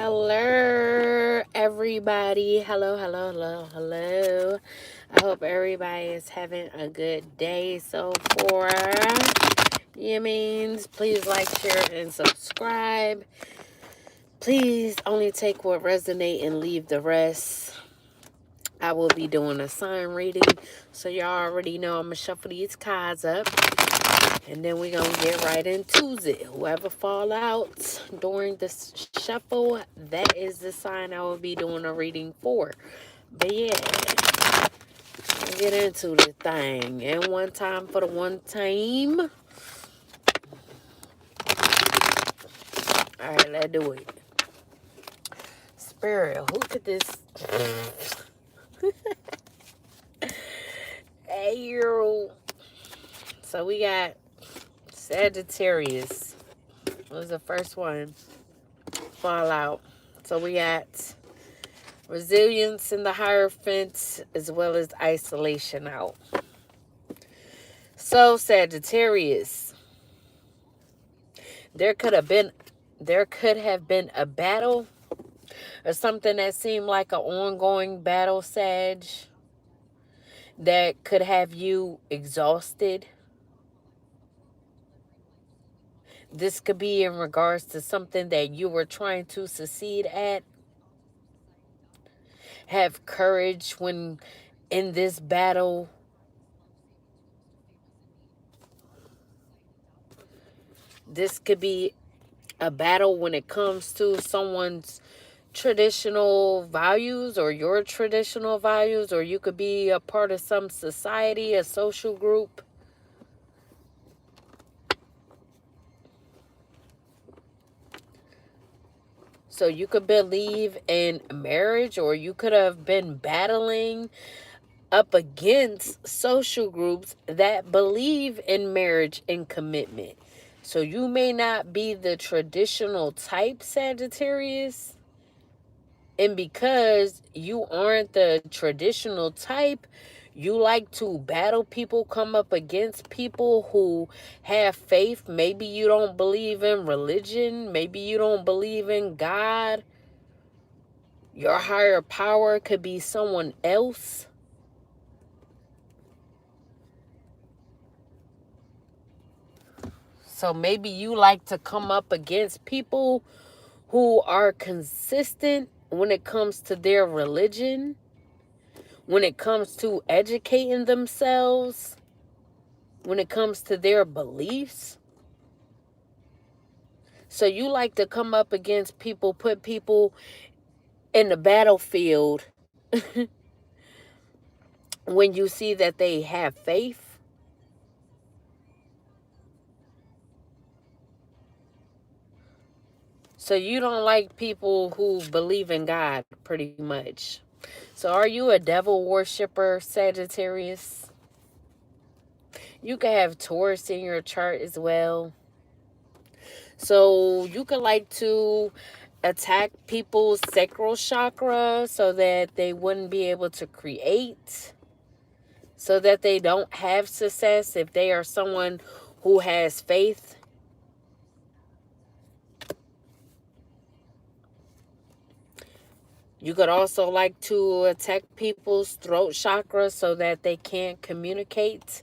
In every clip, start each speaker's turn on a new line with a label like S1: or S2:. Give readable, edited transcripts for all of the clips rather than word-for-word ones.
S1: Hello, everybody. Hello. I hope everybody is having a good day so far. Means please like, share, and subscribe. Please only take what resonate and leave the rest. I will be doing a sign reading, so y'all already know I'm going to shuffle these cards up. And then we're going to get right into it. Whoever fall out during the shuffle, that is the sign I will be doing a reading for. But yeah, let's get into the thing. And one time for the one time. Alright, let's do it. Spirit, who could this... Hey, you. So we got Sagittarius. Was the first one. Fall out. So we got resilience in the Hierophant as well as isolation out. So Sagittarius, there could have been a battle or something that seemed like an ongoing battle, Sag, that could have you exhausted. This could be in regards to something that you were trying to succeed at. Have courage when in this battle. This could be a battle when it comes to someone's traditional values or your traditional values, or you could be a part of some society, a social group. So you could believe in marriage, or you could have been battling up against social groups that believe in marriage and commitment. So you may not be the traditional type, Sagittarius. And because you aren't the traditional type, you like to battle people, come up against people who have faith. Maybe you don't believe in religion. Maybe you don't believe in God. Your higher power could be someone else. So maybe you like to come up against people who are consistent when it comes to their religion, when it comes to educating themselves, when it comes to their beliefs. So you like to come up against people, put people in the battlefield when you see that they have faith. So you don't like people who believe in God, pretty much. So are you a devil worshiper, Sagittarius? You can have Taurus in your chart as well. So you could like to attack people's sacral chakra so that they wouldn't be able to create, so that they don't have success if they are someone who has faith. You could also like to attack people's throat chakra so that they can't communicate,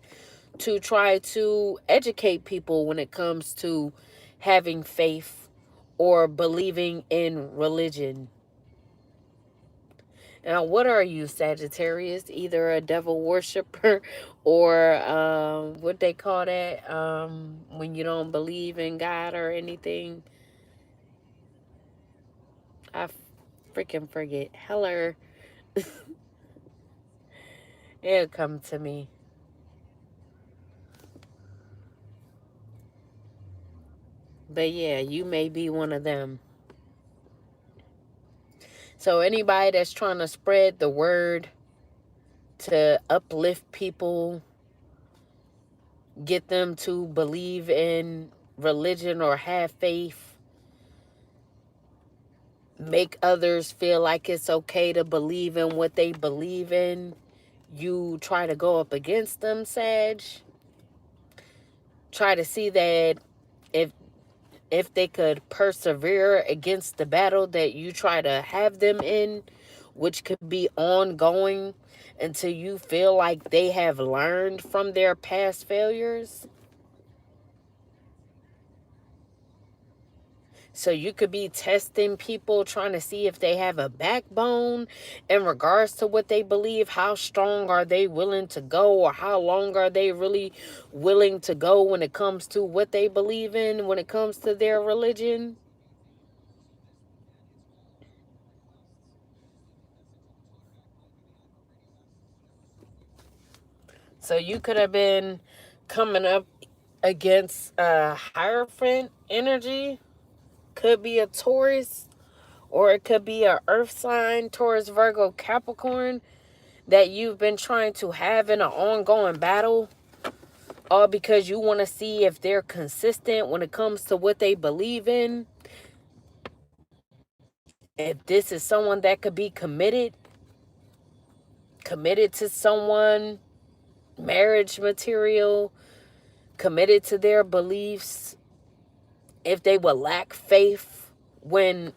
S1: to try to educate people when it comes to having faith or believing in religion. Now, what are you, Sagittarius? Either a devil worshiper or what they call that when you don't believe in God or anything. I freaking forget. Hello. It'll come to me. But yeah, you may be one of them. So anybody that's trying to spread the word to uplift people, get them to believe in religion or have faith, make others feel like it's okay to believe in what they believe in, you try to go up against them, Sag. Try to see that if if they could persevere against the battle that you try to have them in, which could be ongoing until you feel like they have learned from their past failures. So you could be testing people, trying to see if they have a backbone in regards to what they believe. How strong are they willing to go, or how long are they really willing to go when it comes to what they believe in, when it comes to their religion. So you could have been coming up against a Hierophant energy. Could be a Taurus, or it could be a Earth sign, Taurus, Virgo, Capricorn, that you've been trying to have in an ongoing battle, all because you want to see if they're consistent when it comes to what they believe in. If this is someone that could be committed to someone, marriage material, committed to their beliefs, if they would lack faith when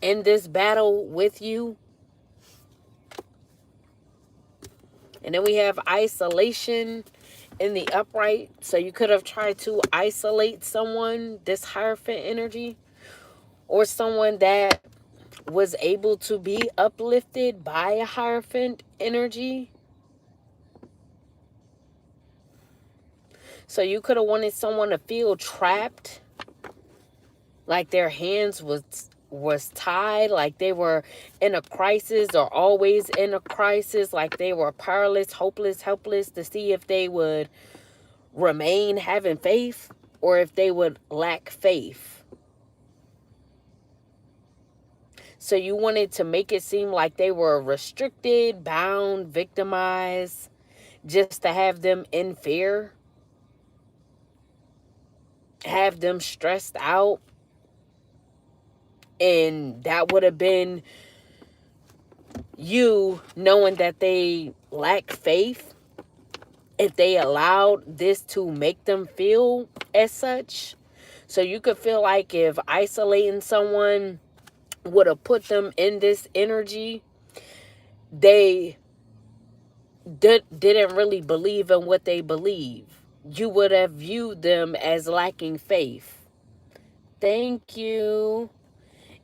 S1: in this battle with you. And then we have isolation in the upright. So you could have tried to isolate someone, this Hierophant energy, or someone that was able to be uplifted by a Hierophant energy. So you could have wanted someone to feel trapped, like their hands was tied, like they were in a crisis, or always in a crisis, like they were powerless, hopeless, helpless, to see if they would remain having faith or if they would lack faith. So you wanted to make it seem like they were restricted, bound, victimized, just to have them in fear, have them stressed out. And that would have been you knowing that they lack faith if they allowed this to make them feel as such. So you could feel like if isolating someone would have put them in this energy, they didn't really believe in what they believe. You would have viewed them as lacking faith. Thank you.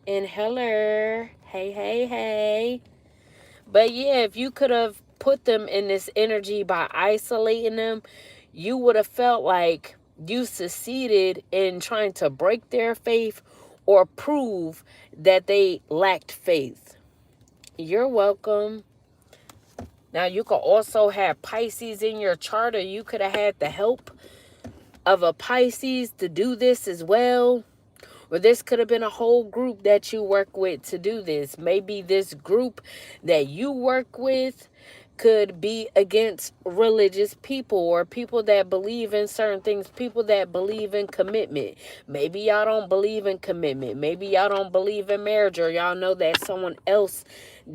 S1: And hello. Hey, hey, hey. But yeah, if you could have put them in this energy by isolating them, you would have felt like you succeeded in trying to break their faith or prove that they lacked faith. You're welcome. Now, you could also have Pisces in your chart, or you could have had the help of a Pisces to do this as well. Or this could have been a whole group that you work with to do this. Maybe this group that you work with could be against religious people, or people that believe in certain things, people that believe in commitment. Maybe y'all don't believe in commitment. Maybe y'all don't believe in marriage, or y'all know that someone else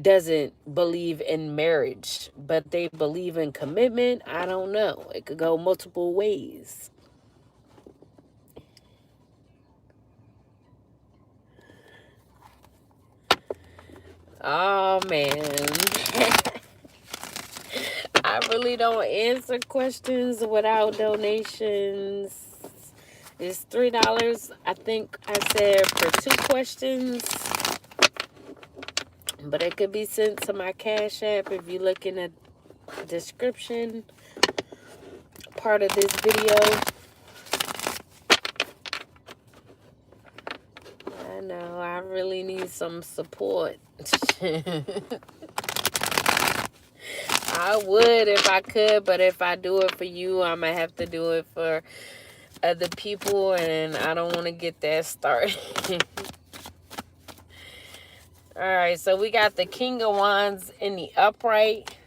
S1: doesn't believe in marriage, but they believe in commitment. I don't know. It could go multiple ways. Oh, man. I really don't answer questions without donations. It's $3, I think I said, for 2 questions. But it could be sent to my Cash App if you look in the description part of this video. I know, I really need some support. I would if I could, but if I do it for you, I'm going to have to do it for other people, and I don't want to get that started. Alright, so we got the King of Wands in the upright.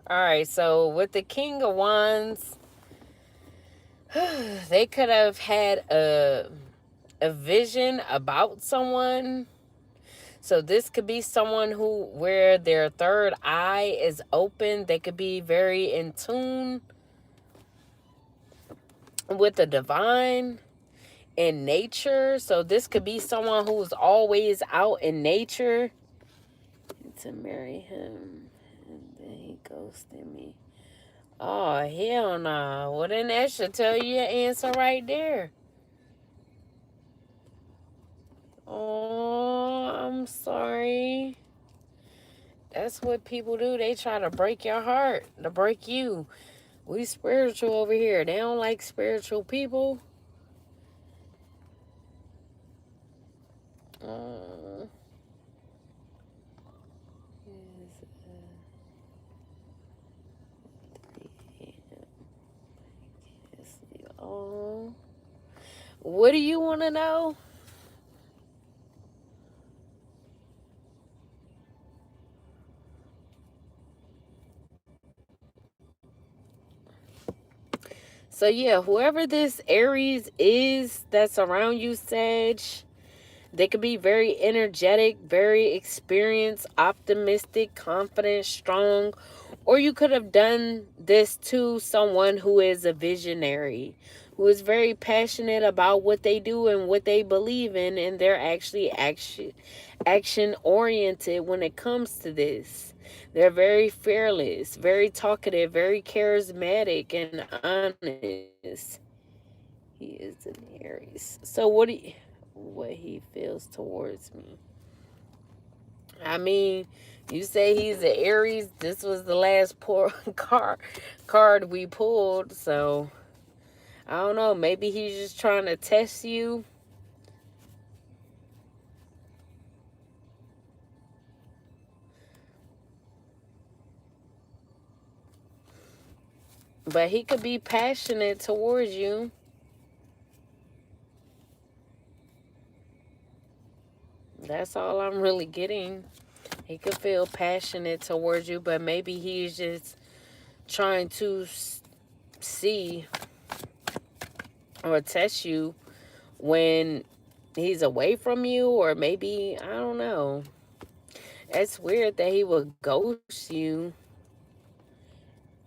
S1: Alright, so with the King of Wands, they could have had a vision about someone. So this could be someone where their third eye is open. They could be very in tune with the divine in nature. So this could be someone who's always out in nature. To marry him, and then he ghosted me. Oh, hell nah. Well, then that should tell you your answer right there. Oh, I'm sorry. That's what people do. They try to break your heart, to break you. We spiritual over here. They don't like spiritual people. Oh. Oh. What do you want to know? So yeah, whoever this Aries is that's around you, Sag, they could be very energetic, very experienced, optimistic, confident, strong, or you could have done this to someone who is a visionary, who is very passionate about what they do and what they believe in, and they're actually action oriented when it comes to this. They're very fearless, very talkative, very charismatic and honest. He is an Aries. So what he feels towards me. I mean, you say he's an Aries. This was the last card we pulled, so I don't know. Maybe he's just trying to test you. But he could be passionate towards you. That's all I'm really getting. He could feel passionate towards you, but maybe he's just trying to see or test you when he's away from you, or maybe, I don't know. It's weird that he would ghost you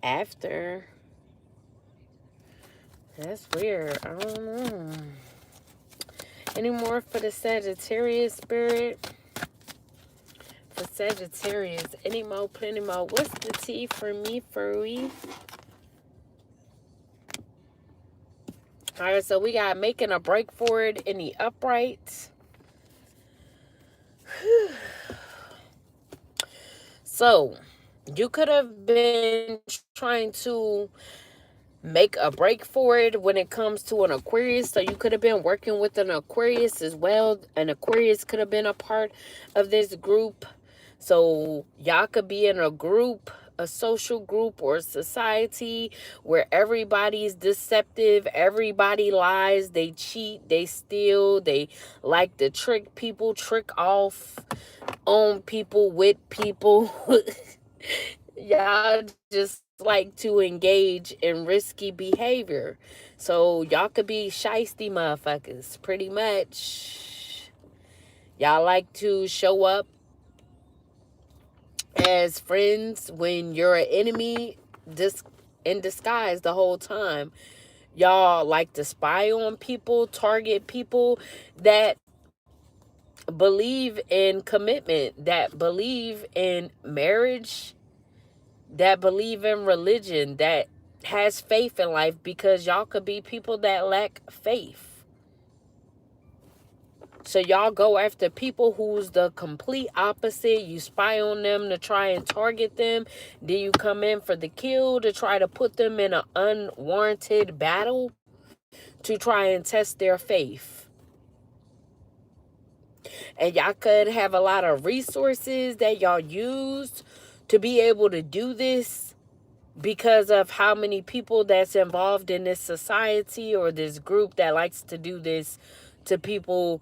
S1: after. That's weird. I don't know. Any more for the Sagittarius spirit? For Sagittarius, any more, plenty more. What's the tea for me, furry? Alright, so we got making a break for it in the upright. So, you could have been trying to make a break for it when it comes to an Aquarius. So you could have been working with an Aquarius as well. An Aquarius could have been a part of this group. So y'all could be in a group, a social group or society where everybody's deceptive, everybody lies, they cheat, they steal, they like to trick people, trick off on people, with people. Y'all just like to engage in risky behavior. So y'all could be shiesty motherfuckers, pretty much. Y'all like to show up as friends when you're an enemy in disguise the whole time. Y'all like to spy on people, target people that believe in commitment, that believe in marriage, that believe in religion, that has faith in life, because y'all could be people that lack faith. So y'all go after people who's the complete opposite. You spy on them to try and target them. Then you come in for the kill to try to put them in an unwarranted battle to try and test their faith. And y'all could have a lot of resources that y'all used to be able to do this, because of how many people that's involved in this society or this group that likes to do this to people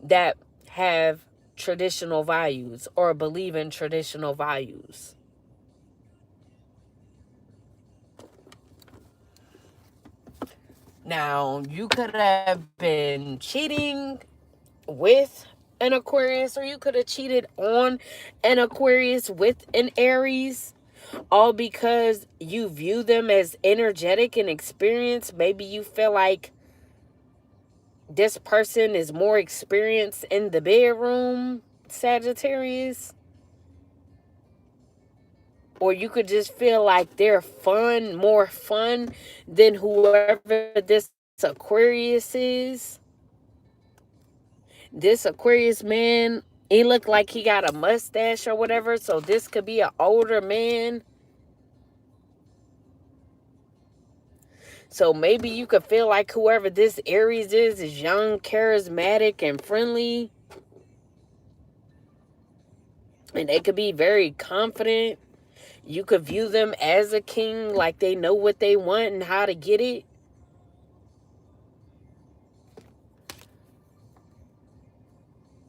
S1: that have traditional values or believe in traditional values. Now, you could have been cheating with an Aquarius, or you could have cheated on an Aquarius with an Aries, all because you view them as energetic and experienced. Maybe you feel like this person is more experienced in the bedroom, Sagittarius. Or you could just feel like they're more fun than whoever this Aquarius is. This Aquarius man, he looked like he got a mustache or whatever, so this could be an older man. So maybe you could feel like whoever this Aries is young, charismatic, and friendly. And they could be very confident. You could view them as a king, like they know what they want and how to get it.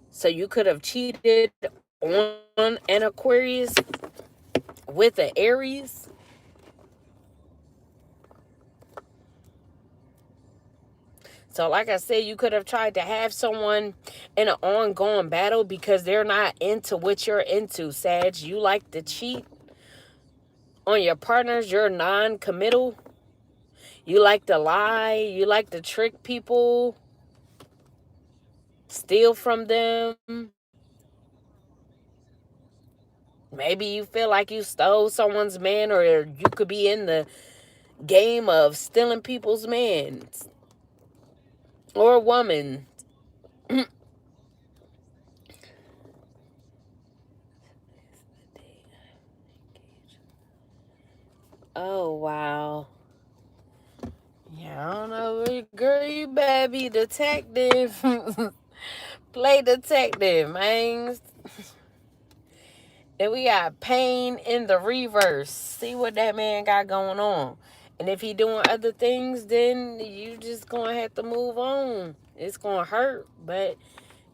S1: So you could have cheated on an Aquarius with an Aries. So like I said, you could have tried to have someone in an ongoing battle because they're not into what you're into, Sag. You like to cheat on your partners. You're non-committal. You like to lie. You like to trick people. Steal from them. Maybe you feel like you stole someone's man, or you could be in the game of stealing people's mans or woman. Oh, wow. Yeah, I don't know. Girl, you better be detective. Play detective, man. And we got pain in the reverse. See what that man got going on. And if he doing other things, then you just gonna have to move on. It's gonna hurt, but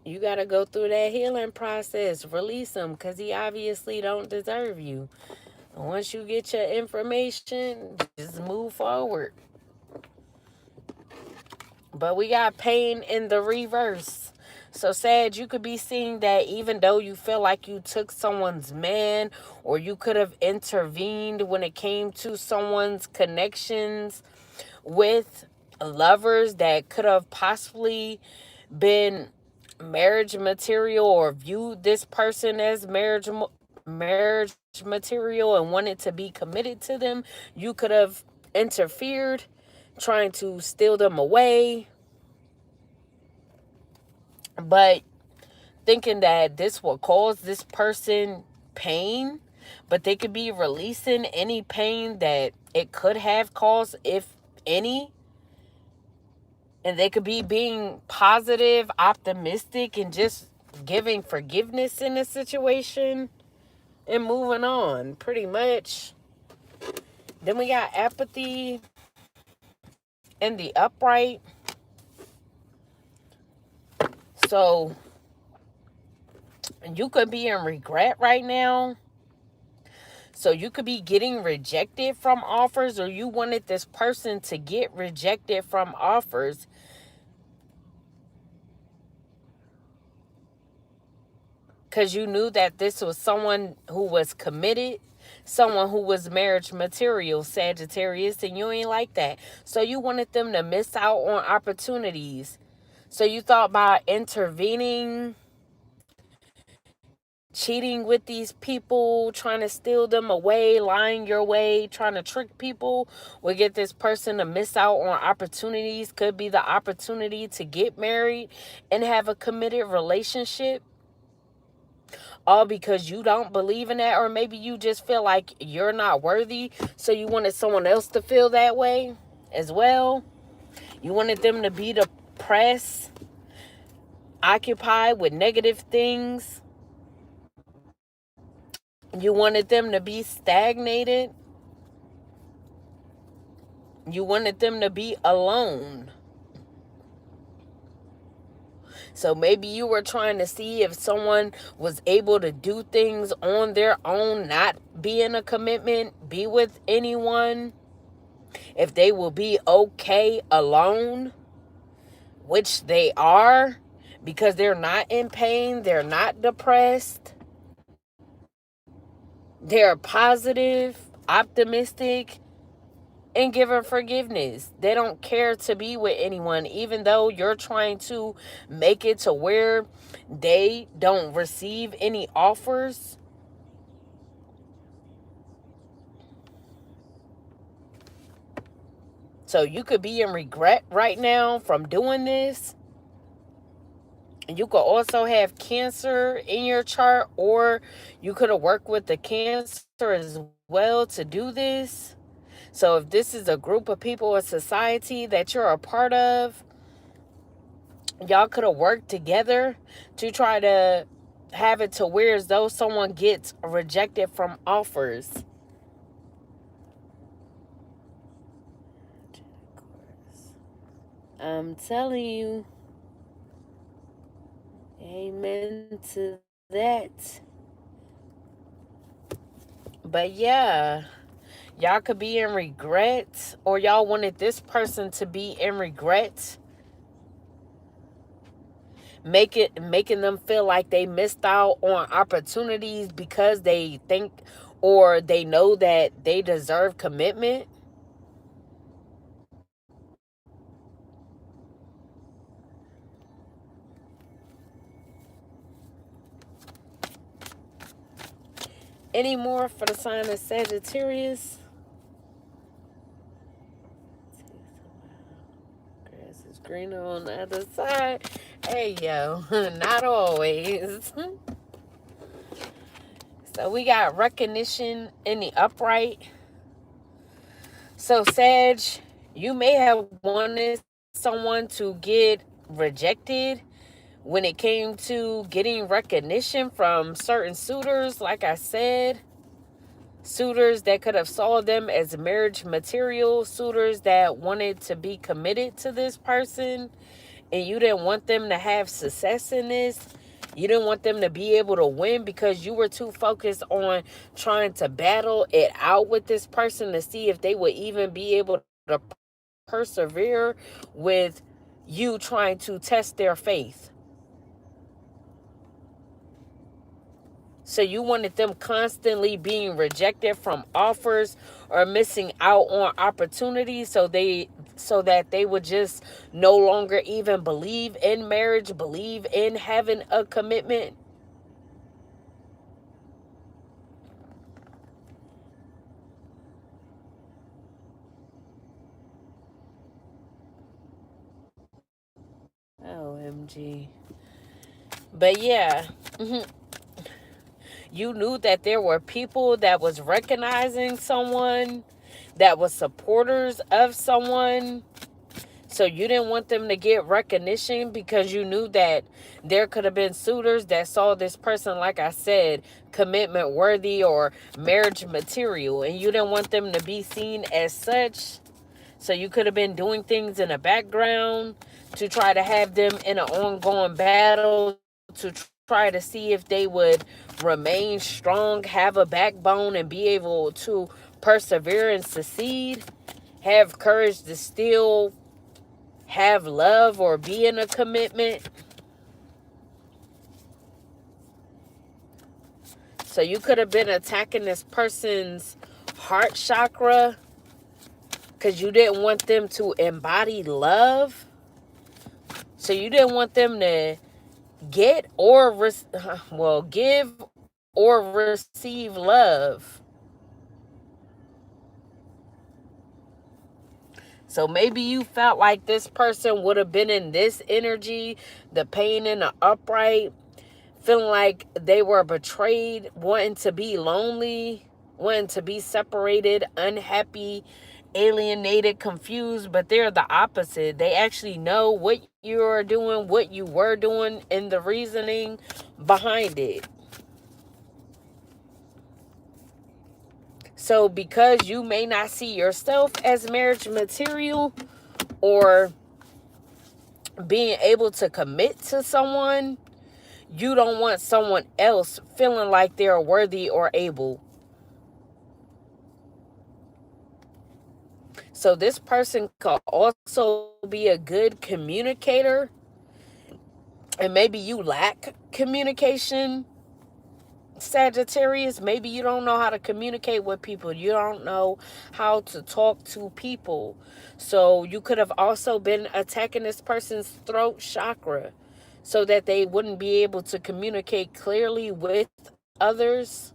S1: you gotta go through that healing process. Release him, because he obviously don't deserve you. And once you get your information, just move forward. But we got pain in the reverse. So sad, you could be seeing that even though you feel like you took someone's man, or you could have intervened when it came to someone's connections with lovers that could have possibly been marriage material, or viewed this person as marriage material and wanted to be committed to them, you could have interfered, trying to steal them away, but thinking that this will cause this person pain, but they could be releasing any pain that it could have caused, if any. And they could be being positive, optimistic, and just giving forgiveness in a situation and moving on, pretty much. Then we got apathy in the upright. So you could be in regret right now. So you could be getting rejected from offers, or you wanted this person to get rejected from offers because you knew that this was someone who was committed, someone who was marriage material, Sagittarius, and you ain't like that. So you wanted them to miss out on opportunities. So you thought by intervening, cheating with these people, trying to steal them away, lying your way, trying to trick people, will get this person to miss out on opportunities. Could be the opportunity to get married and have a committed relationship. All because you don't believe in that, or maybe you just feel like you're not worthy, so you wanted someone else to feel that way as well. You wanted them to be depressed, occupied with negative things. You wanted them to be stagnated. You wanted them to be alone. So maybe you were trying to see if someone was able to do things on their own, not be in a commitment, be with anyone, if they will be okay alone, which they are, because they're not in pain, they're not depressed. They're positive, optimistic, and giving forgiveness. They don't care to be with anyone, even though you're trying to make it to where they don't receive any offers. So you could be in regret right now from doing this. You could also have cancer in your chart, or you could have worked with the cancer as well to do this. So if this is a group of people in society that you're a part of, y'all could have worked together to try to have it to where as though someone gets rejected from offers. I'm telling you, amen to that. But yeah, y'all could be in regret, or y'all wanted this person to be in regret, making them feel like they missed out on opportunities because they think or they know that they deserve commitment. Any more for the sign of Sagittarius? Grass is greener on the other side. Hey, yo, not always. So we got recognition in the upright. So, Sag, you may have wanted someone to get rejected when it came to getting recognition from certain suitors. Like I said, suitors that could have saw them as marriage material, suitors that wanted to be committed to this person, and you didn't want them to have success in this. You didn't want them to be able to win because you were too focused on trying to battle it out with this person to see if they would even be able to persevere with you trying to test their faith. So you wanted them constantly being rejected from offers or missing out on opportunities so that they would just no longer even believe in marriage, believe in having a commitment. OMG. But yeah, you knew that there were people that was recognizing someone, that was supporters of someone. So you didn't want them to get recognition because you knew that there could have been suitors that saw this person, like I said, commitment worthy or marriage material. And you didn't want them to be seen as such. So you could have been doing things in the background to try to have them in an ongoing battle to try to see if they would remain strong, have a backbone, and be able to persevere and succeed. Have courage to still have love or be in a commitment. So you could have been attacking this person's heart chakra because you didn't want them to embody love. So you didn't want them to get or give or receive love. So maybe you felt like this person would have been in this energy, the pain in the upright, feeling like they were betrayed, wanting to be lonely, wanting to be separated, unhappy, alienated, confused, but they're the opposite. They actually know what you are doing, what you were doing, and the reasoning behind it. So because you may not see yourself as marriage material or being able to commit to someone, you don't want someone else feeling like they're worthy or able. So this person could also be a good communicator, and maybe you lack communication. Sagittarius, maybe you don't know how to communicate with people. You don't know how to talk to people. So you could have also been attacking this person's throat chakra so that they wouldn't be able to communicate clearly with others.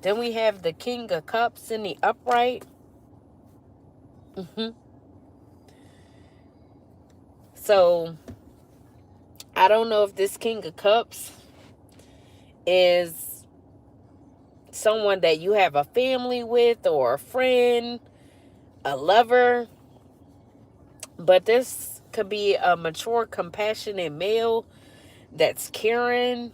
S1: Then we have the King of Cups in the upright. So I don't know if this King of Cups is someone that you have a family with or a friend, a lover, but this could be a mature, compassionate male that's caring.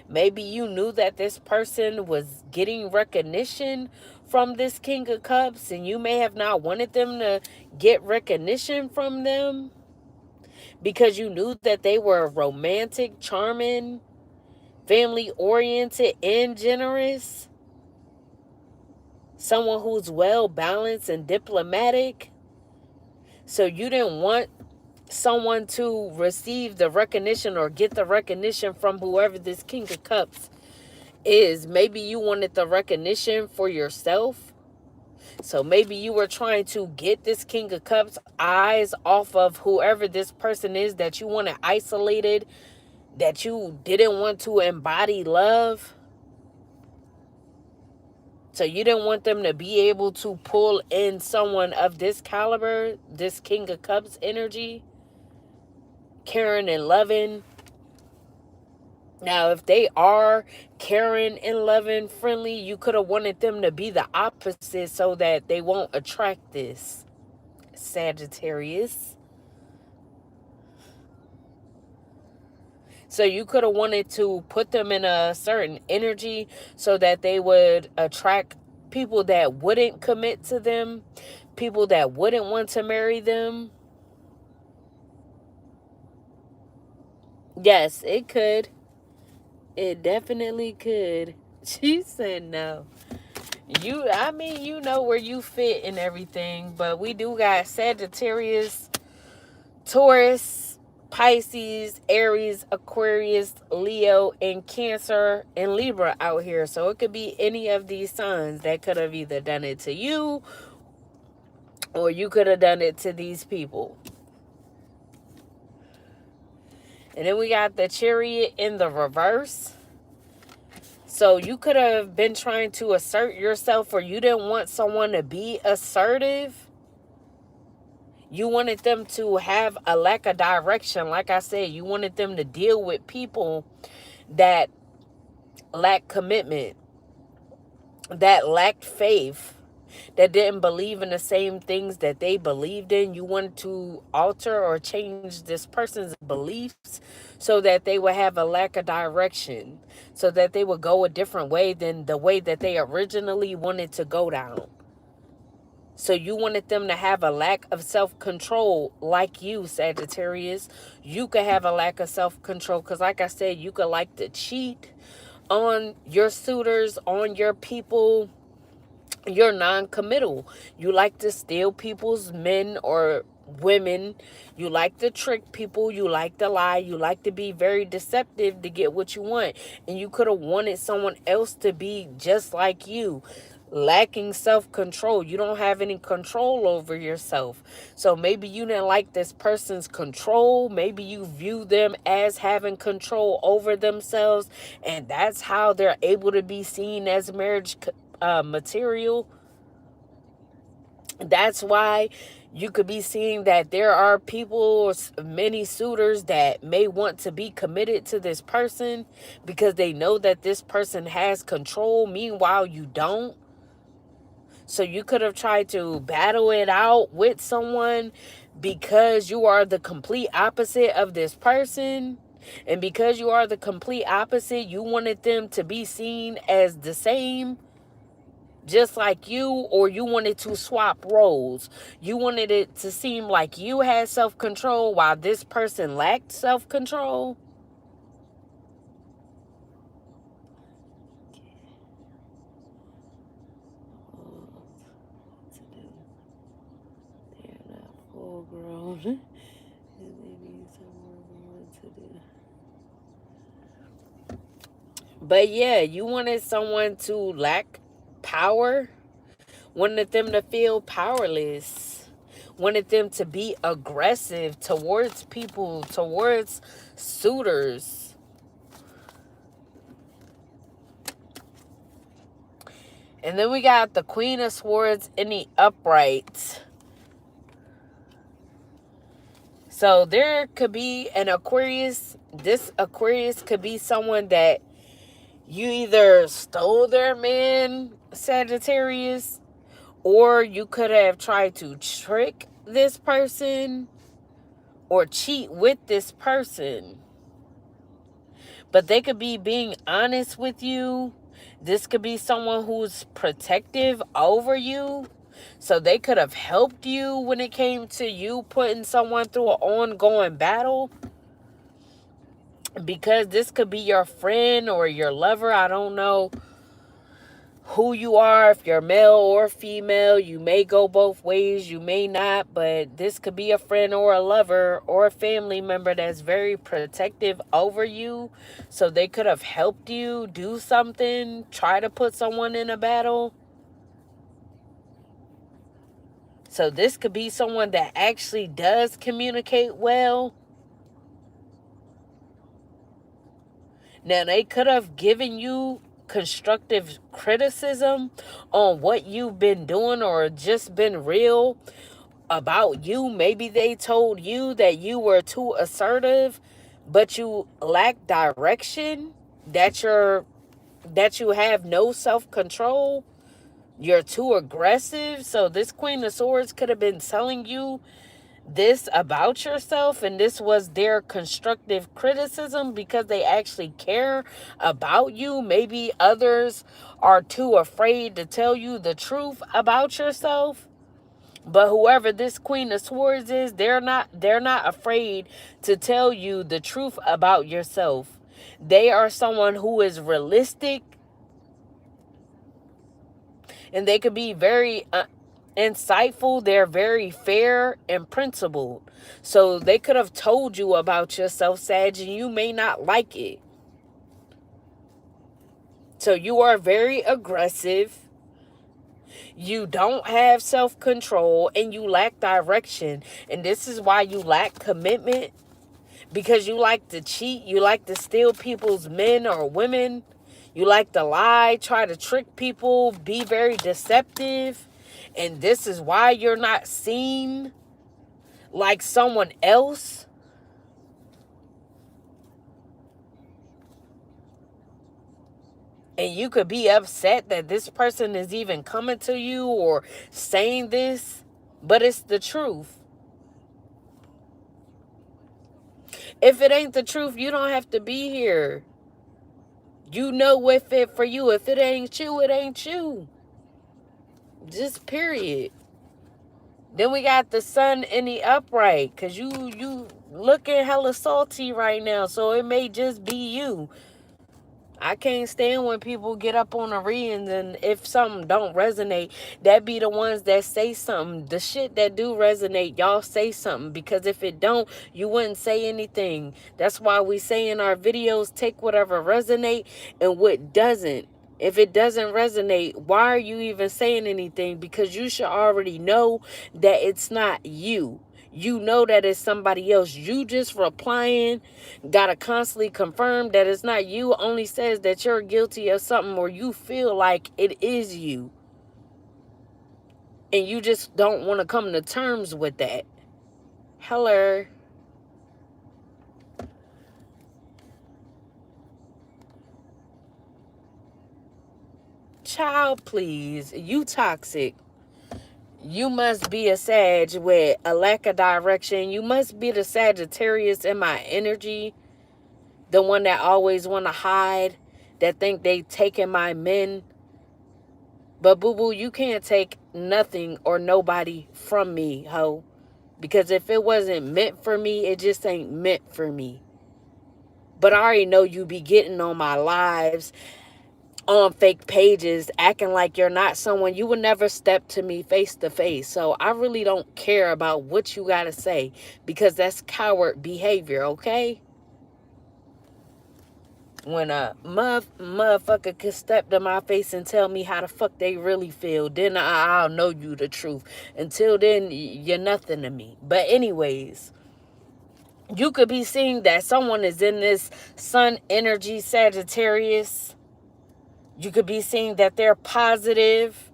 S1: Maybe you knew that this person was getting recognition from this King of Cups, and you may have not wanted them to get recognition from them because you knew that they were romantic, charming, family oriented, and generous. Someone who's well balanced and diplomatic. So you didn't want someone to receive the recognition or get the recognition from whoever this King of Cups is. Maybe you wanted the recognition for yourself. So maybe you were trying to get this King of Cups eyes off of whoever this person is that you wanted isolated, that you didn't want to embody love. So you didn't want them to be able to pull in someone of this caliber, this King of Cups energy, caring and loving. Now, if they are caring and loving, friendly, you could have wanted them to be the opposite so that they won't attract this, Sagittarius. So you could have wanted to put them in a certain energy so that they would attract people that wouldn't commit to them, people that wouldn't want to marry them. Yes, it could. It definitely could. She said no. I mean, you know where you fit and everything, but we do got Sagittarius, Taurus, Pisces, Aries, Aquarius, Leo, and Cancer, and Libra out here. So it could be any of these signs that could have either done it to you or you could have done it to these people. And then we got the Chariot in the reverse. So you could have been trying to assert yourself, or you didn't want someone to be assertive. You wanted them to have a lack of direction. Like I said, you wanted them to deal with people that lacked commitment, that lacked faith, that didn't believe in the same things that they believed in. You wanted to alter or change this person's beliefs so that they would have a lack of direction, so that they would go a different way than the way that they originally wanted to go down. So you wanted them to have a lack of self-control like you, Sagittarius. You could have a lack of self-control because, like I said, you could like to cheat on your suitors, on your people. You're non-committal. You like to steal people's men or women. You like to trick people. You like to lie. You like to be very deceptive to get what you want. And you could have wanted someone else to be just like you, lacking self-control. You don't have any control over yourself. So maybe you didn't like this person's control. Maybe you view them as having control over themselves, and that's how they're able to be seen as marriage material. That's why you could be seeing that there are people, many suitors that may want to be committed to this person because they know that this person has control. Meanwhile, you don't. So you could have tried to battle it out with someone because you are the complete opposite of this person. And because you are the complete opposite, you wanted them to be seen as the same, just like you, or you wanted to swap roles. You wanted it to seem like you had self-control while this person lacked self-control. own. But yeah, you wanted someone to lack power, wanted them to feel powerless, wanted them to be aggressive towards people, towards suitors. And then we got the Queen of Swords in the upright. So there could be an Aquarius. This Aquarius could be someone that you either stole their man, Sagittarius, or you could have tried to trick this person or cheat with this person. But they could be being honest with you. This could be someone who's protective over you. So they could have helped you when it came to you putting someone through an ongoing battle. Because this could be your friend or your lover. I don't know who you are, if you're male or female. You may go both ways, you may not, but this could be a friend or a lover or a family member that's very protective over you. So they could have helped you do something, try to put someone in a battle. So this could be someone that actually does communicate well. Now, they could have given you constructive criticism on what you've been doing or just been real about you. Maybe they told you that you were too assertive, but you lack direction, that you have no self-control, you're too aggressive. So this Queen of Swords could have been telling you this about yourself, and this was their constructive criticism because they actually care about you. Maybe others are too afraid to tell you the truth about yourself. But whoever this Queen of Swords is, they're not afraid to tell you the truth about yourself. They are someone who is realistic, and they could be very insightful. They're very fair and principled. So they could have told you about yourself, Sag, and you may not like it. So you are very aggressive. You don't have self-control and you lack direction. And this is why you lack commitment. Because you like to cheat. You like to steal people's men or women. You like to lie, try to trick people, be very deceptive. And this is why you're not seen like someone else. And you could be upset that this person is even coming to you or saying this, but it's the truth. If it ain't the truth, you don't have to be here. You know what fit for you. If it ain't you, it ain't you. Just period. Then we got the Sun in the upright, because you looking hella salty right now, so it may just be you. I can't stand when people get up on the readings and if something don't resonate, that be the ones that say something. The shit that do resonate, y'all say something, because if it don't, you wouldn't say anything. That's why we say in our videos, take whatever resonate and what doesn't. If it doesn't resonate, why are you even saying anything? Because you should already know that it's not you. You know that it's somebody else. You just replying, gotta constantly confirm that it's not you, only says that you're guilty of something or you feel like it is you. And you just don't want to come to terms with that. Hello. Child, please. You toxic. You must be a Sag with a lack of direction. You must be the Sagittarius in my energy. The one that always want to hide. That think they taking my men. But boo-boo, you can't take nothing or nobody from me, ho. Because if it wasn't meant for me, it just ain't meant for me. But I already know you be getting on my lives, on fake pages acting like you're not someone. You would never step to me face to face. So I really don't care about what you got to say, because that's coward behavior, okay? When a motherfucker can step to my face and tell me how the fuck they really feel, then I'll know you the truth. Until then, you're nothing to me. But anyways, you could be seeing that someone is in this sun energy Sagittarius. You could be seeing that they're positive.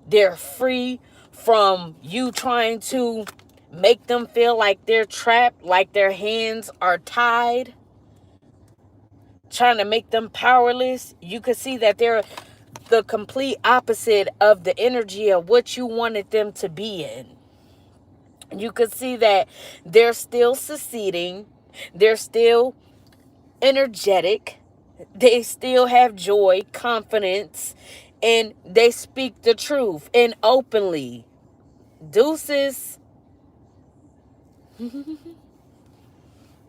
S1: They're free from you trying to make them feel like they're trapped, like their hands are tied, trying to make them powerless. You could see that they're the complete opposite of the energy of what you wanted them to be in. You could see that they're still succeeding. They're still energetic. They still have joy, confidence, and they speak the truth and openly. Deuces.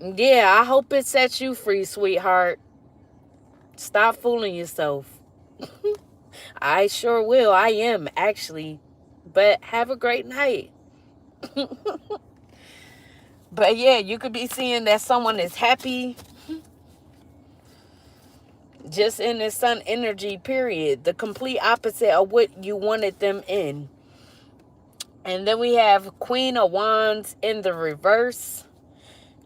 S1: Yeah, I hope it sets you free, sweetheart. Stop fooling yourself. I sure will. I am, actually. But have a great night. But yeah, you could be seeing that someone is happy just in this sun energy, period. The complete opposite of what you wanted them in. And then we have Queen of Wands in the reverse.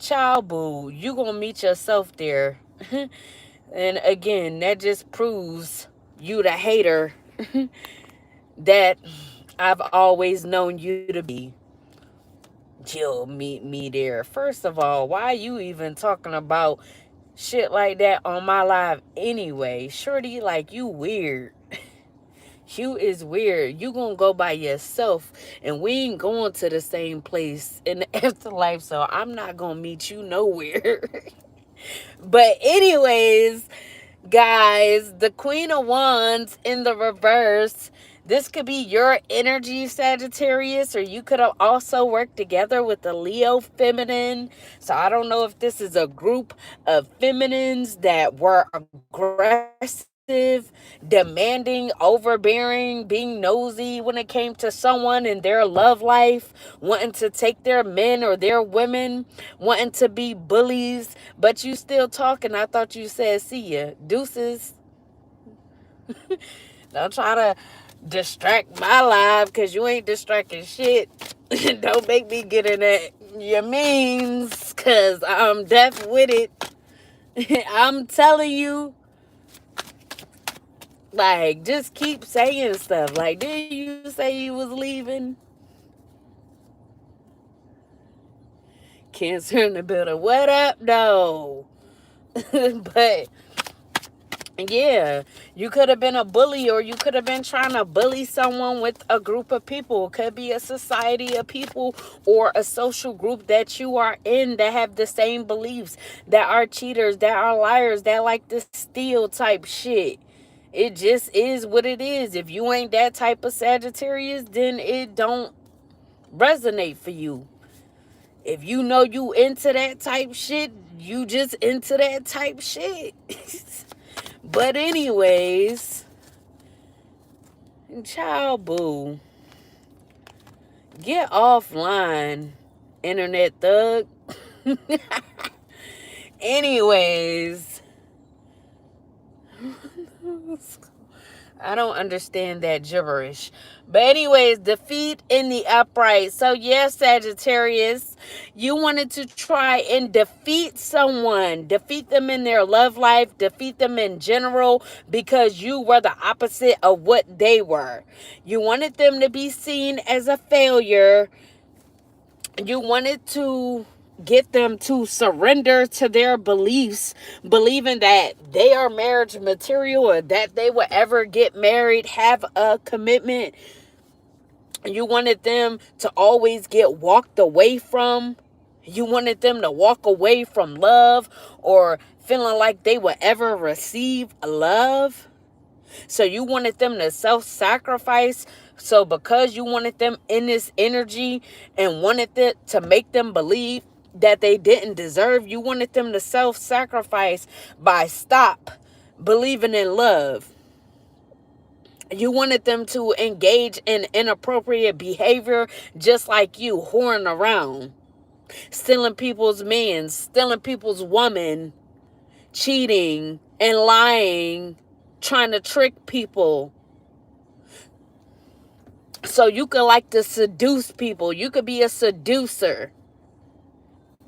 S1: Child boo, you gonna meet yourself there. And again, that just proves you the hater that I've always known you to be. You'll meet me there. First of all, why are you even talking about shit like that on my live anyway? Shorty, like, you weird. You is weird. You gonna go by yourself, and we ain't going to the same place in the afterlife, so I'm not gonna meet you nowhere. But anyways, guys, the Queen of Wands in the reverse. This could be your energy, Sagittarius, or you could have also worked together with the Leo feminine. So I don't know if this is a group of feminines that were aggressive, demanding, overbearing, being nosy when it came to someone in their love life, wanting to take their men or their women, wanting to be bullies, but you still talking. I thought you said see ya. Deuces. Don't try to distract my life, because you ain't distracting shit. Don't make me get in that your means, because I'm deaf with it. I'm telling you, like, just keep saying stuff. Like, did you say you was leaving? Cancer in the building. What up, though? But yeah, you could have been a bully, or you could have been trying to bully someone with a group of people. It could be a society of people or a social group that you are in that have the same beliefs, that are cheaters, that are liars, that like to steal type shit. It just is what it is. If you ain't that type of Sagittarius, then it don't resonate for you. If you know you into that type shit, you just into that type shit. But anyways, child boo, get offline, internet thug. Anyways, I don't understand that gibberish. But anyways, defeat in the upright. So yes, Sagittarius, you wanted to try and defeat someone. Defeat them in their love life. Defeat them in general, because you were the opposite of what they were. You wanted them to be seen as a failure. You wanted to get them to surrender to their beliefs, believing that they are marriage material, or that they will ever get married, have a commitment. You wanted them to always get walked away from. You wanted them to walk away from love, or feeling like they will ever receive love. So you wanted them to self-sacrifice. So because you wanted them in this energy and wanted it to make them believe that they didn't deserve, you wanted them to self-sacrifice by believing in love. You wanted them to engage in inappropriate behavior just like you, whoring around, stealing people's men, stealing people's woman, cheating and lying, trying to trick people. So you could like to seduce people. You could be a seducer.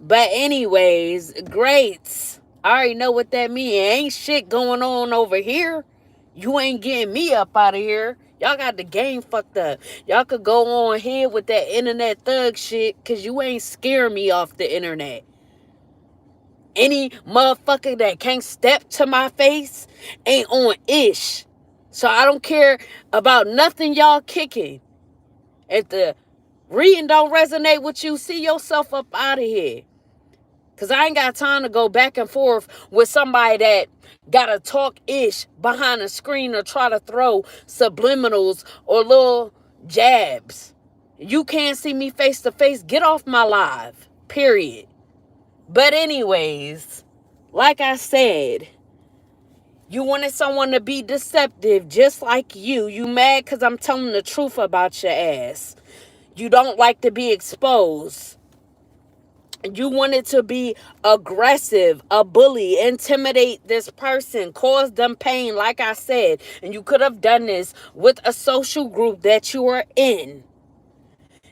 S1: But anyways, greats. I already know what that means. Ain't shit going on over here. You ain't getting me up out of here. Y'all got the game fucked up. Y'all could go on here with that internet thug shit because you ain't scaring me off the internet. Any motherfucker that can't step to my face ain't on ish. So I don't care about nothing y'all kicking. If the reading don't resonate with you, see yourself up out of here. Because I ain't got time to go back and forth with somebody that got to talk ish behind a screen or try to throw subliminals or little jabs. You can't see me face to face. Get off my live. Period. But anyways, like I said, you wanted someone to be deceptive just like you. You mad because I'm telling the truth about your ass. You don't like to be exposed. You wanted to be aggressive, a bully, intimidate this person, cause them pain, like I said. And you could have done this with a social group that you are in.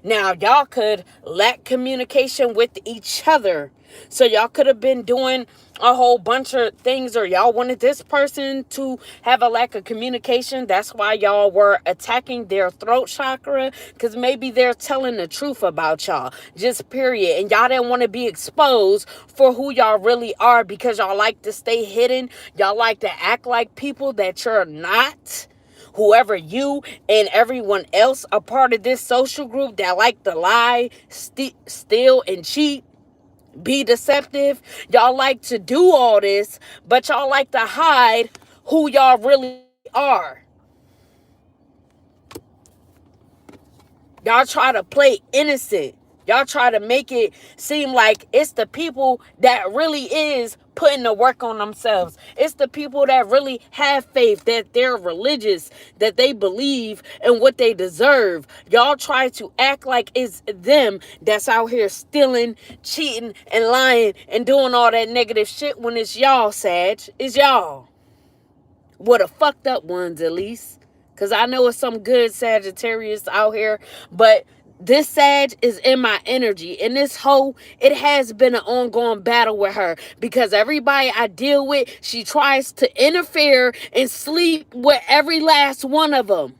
S1: Now, y'all could lack communication with each other. So y'all could have been doing a whole bunch of things, or y'all wanted this person to have a lack of communication. That's why y'all were attacking their throat chakra, because maybe they're telling the truth about y'all. Just period. And y'all didn't want to be exposed for who y'all really are because y'all like to stay hidden. Y'all like to act like people that you're not. Whoever you and everyone else are part of this social group that like to lie, steal, and cheat, be deceptive. Y'all like to do all this, but y'all like to hide who y'all really are. Y'all try to play innocent. Y'all try to make it seem like it's the people that really is putting the work on themselves. It's the people that really have faith, that they're religious, that they believe in what they deserve. Y'all try to act like it's them that's out here stealing, cheating, and lying and doing all that negative shit when it's y'all, Sag. It's y'all. Well, the fucked up ones, at least. Because I know it's some good Sagittarius out here. But this Sag is in my energy. And this hoe, it has been an ongoing battle with her. Because everybody I deal with, she tries to interfere and sleep with every last one of them.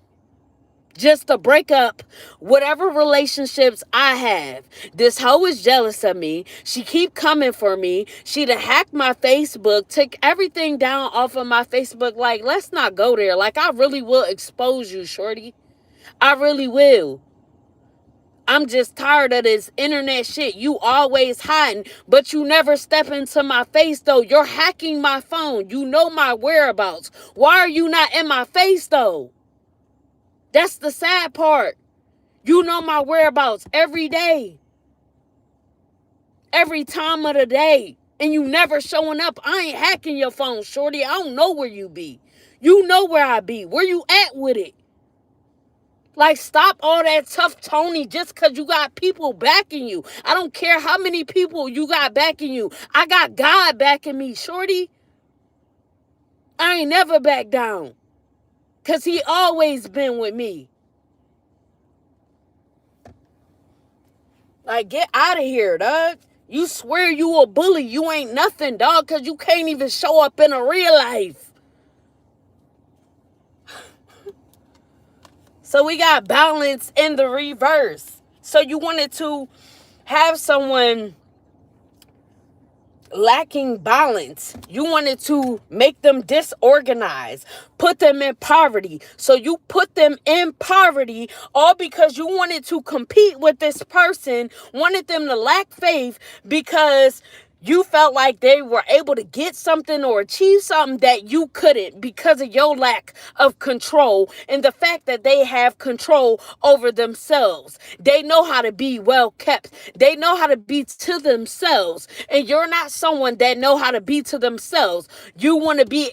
S1: Just to break up whatever relationships I have. This hoe is jealous of me. She keep coming for me. She done hacked my Facebook, took everything down off of my Facebook. Like, let's not go there. Like, I really will expose you, shorty. I really will. I'm just tired of this internet shit. You always hiding, but you never step into my face, though. You're hacking my phone. You know my whereabouts. Why are you not in my face, though? That's the sad part. You know my whereabouts every day. Every time of the day. And you never showing up. I ain't hacking your phone, shorty. I don't know where you be. You know where I be. Where you at with it? Like, stop all that tough Tony just because you got people backing you. I don't care how many people you got backing you. I got God backing me, shorty. I ain't never back down. Because he always been with me. Like, get out of here, dog. You swear you a bully. You ain't nothing, dog, because you can't even show up in a real life. So we got balance in the reverse. So you wanted to have someone lacking balance. You wanted to make them disorganized, put them in poverty. So you put them in poverty all because you wanted to compete with this person, wanted them to lack faith because you felt like they were able to get something or achieve something that you couldn't because of your lack of control and the fact that they have control over themselves. They know how to be well kept. They know how to be to themselves. And you're not someone that know how to be to themselves. You want to be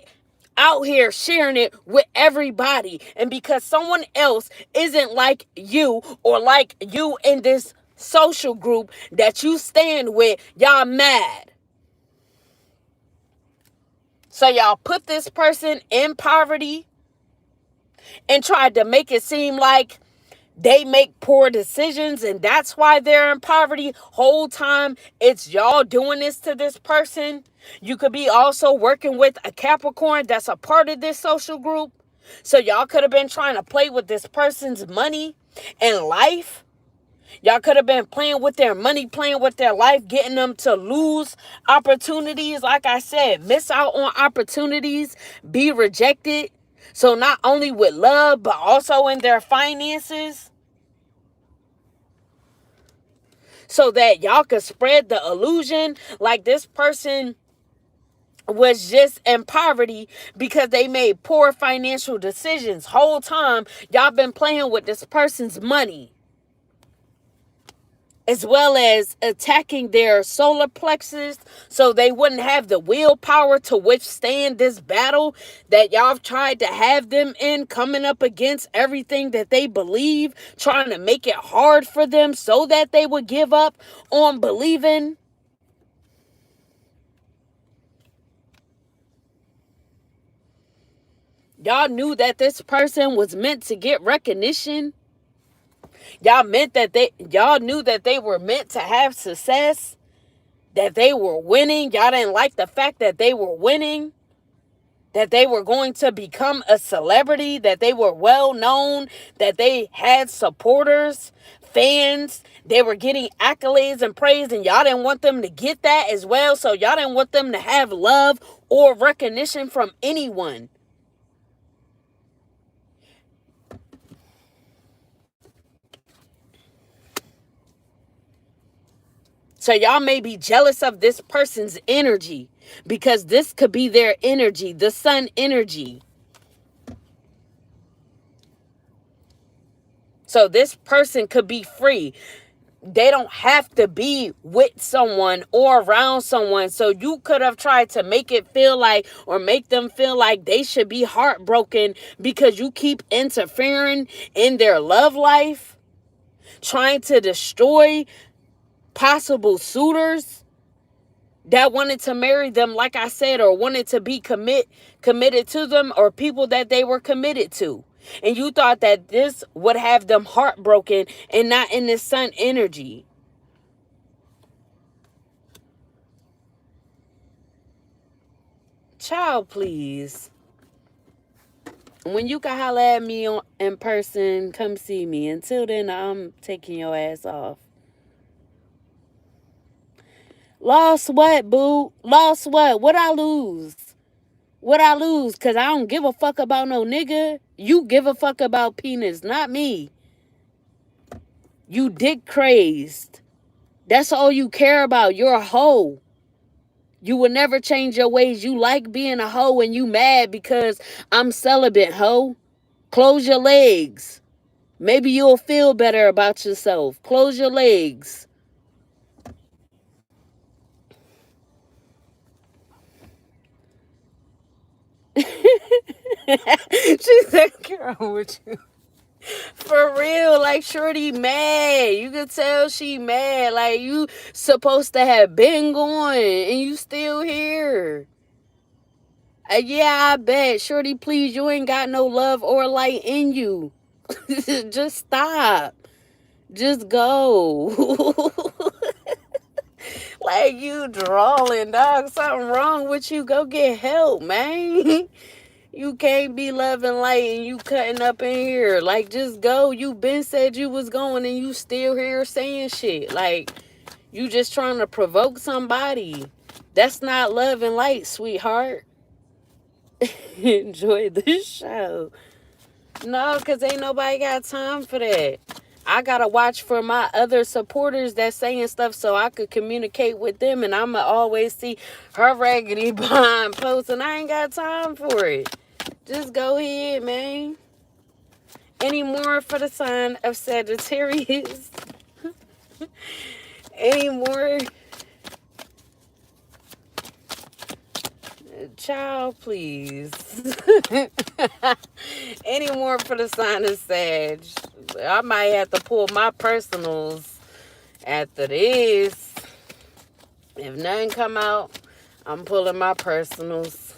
S1: out here sharing it with everybody. And because someone else isn't like you or like you in this social group that you stand with, y'all mad. So y'all put this person in poverty and tried to make it seem like they make poor decisions and that's why they're in poverty. Whole time it's y'all doing this to this person. You could be also working with a Capricorn that's a part of this social group. So y'all could have been trying to play with this person's money and life. Y'all could have been playing with their money, playing with their life, getting them to lose opportunities. Like I said, miss out on opportunities, be rejected. So not only with love, but also in their finances. So that y'all could spread the illusion like this person was just in poverty because they made poor financial decisions. Whole time, y'all been playing with this person's money. As well as attacking their solar plexus so they wouldn't have the willpower to withstand this battle that y'all have tried to have them in, coming up against everything that they believe, trying to make it hard for them so that they would give up on believing. Y'all knew that this person was meant to get recognition. Y'all knew that they were meant to have success, that they were winning. Y'all didn't like the fact that they were winning, that they were going to become a celebrity, that they were well known, that they had supporters, fans, they were getting accolades and praise, and y'all didn't want them to get that as well. So y'all didn't want them to have love or recognition from anyone. So y'all may be jealous of this person's energy because this could be their energy, the sun energy. So this person could be free. They don't have to be with someone or around someone. So you could have tried to make it feel like, or make them feel like they should be heartbroken because you keep interfering in their love life, trying to destroy possible suitors that wanted to marry them, like I said, or wanted to be committed to them, or people that they were committed to. And you thought that this would have them heartbroken and not in this sun energy. Child, please. When you can holler at me in person, come see me. Until then, I'm taking your ass off. Lost what, boo? Lost what? What I lose? What I lose? Because I don't give a fuck about no nigga. You give a fuck about penis, not me. You dick crazed. That's all you care about. You're a hoe. You will never change your ways. You like being a hoe and you mad because I'm celibate, hoe. Close your legs. Maybe you'll feel better about yourself. Close your legs. She said, girl, with you. For real, like shorty mad. You can tell she mad. Like you supposed to have been going and you still here. Yeah, I bet. Shorty, please, you ain't got no love or light in you. Just stop. Just go. Like you drawing, dog. Something wrong with you. Go get help, man. You can't be loving light and you cutting up in here. Like, just go. You been said you was going and you still here saying shit. Like, you just trying to provoke somebody. That's not love and light, sweetheart. Enjoy the show. No, because ain't nobody got time for that. I got to watch for my other supporters that's saying stuff so I could communicate with them. And I'm going to always see her raggedy behind posts and I ain't got time for it. Just go ahead, man. Any more for the sign of Sagittarius? Any more? Child, please. Any more for the sign of Sag? I might have to pull my personals after this. If nothing come out, I'm pulling my personals.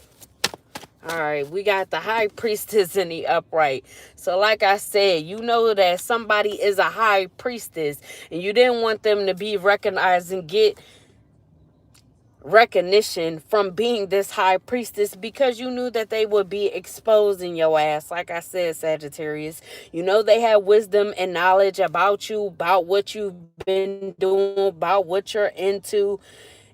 S1: All right, we got the high priestess in the upright. So like I said, you know that somebody is a high priestess and you didn't want them to be recognized and get recognition from being this high priestess because you knew that they would be exposing your ass. Like I said, Sagittarius, you know they have wisdom and knowledge about you, about what you've been doing, about what you're into,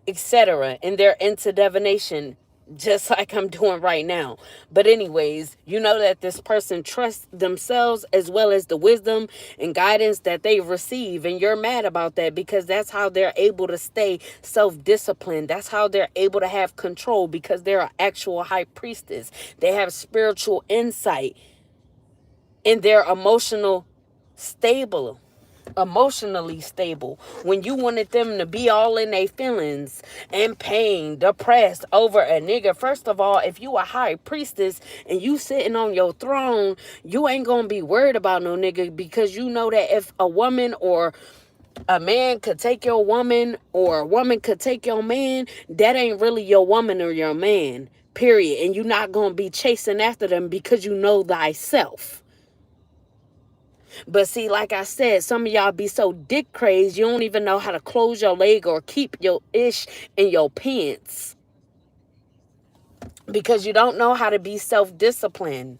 S1: etc. And they're into divination, just like I'm doing right now. But anyways, you know that this person trusts themselves as well as the wisdom and guidance that they receive. And you're mad about that because that's how they're able to stay self-disciplined. That's how they're able to have control because they're an actual high priestess. They have spiritual insight and they're emotionally stable. When you wanted them to be all in their feelings and pain, depressed over a nigga, first of all, if you a high priestess and you sitting on your throne, you ain't gonna be worried about no nigga because you know that if a woman or a man could take your woman or a woman could take your man, that ain't really your woman or your man, period. And you're not gonna be chasing after them because you know thyself. But see, like I said, some of y'all be so dick crazed, you don't even know how to close your leg or keep your ish in your pants. Because you don't know how to be self-disciplined.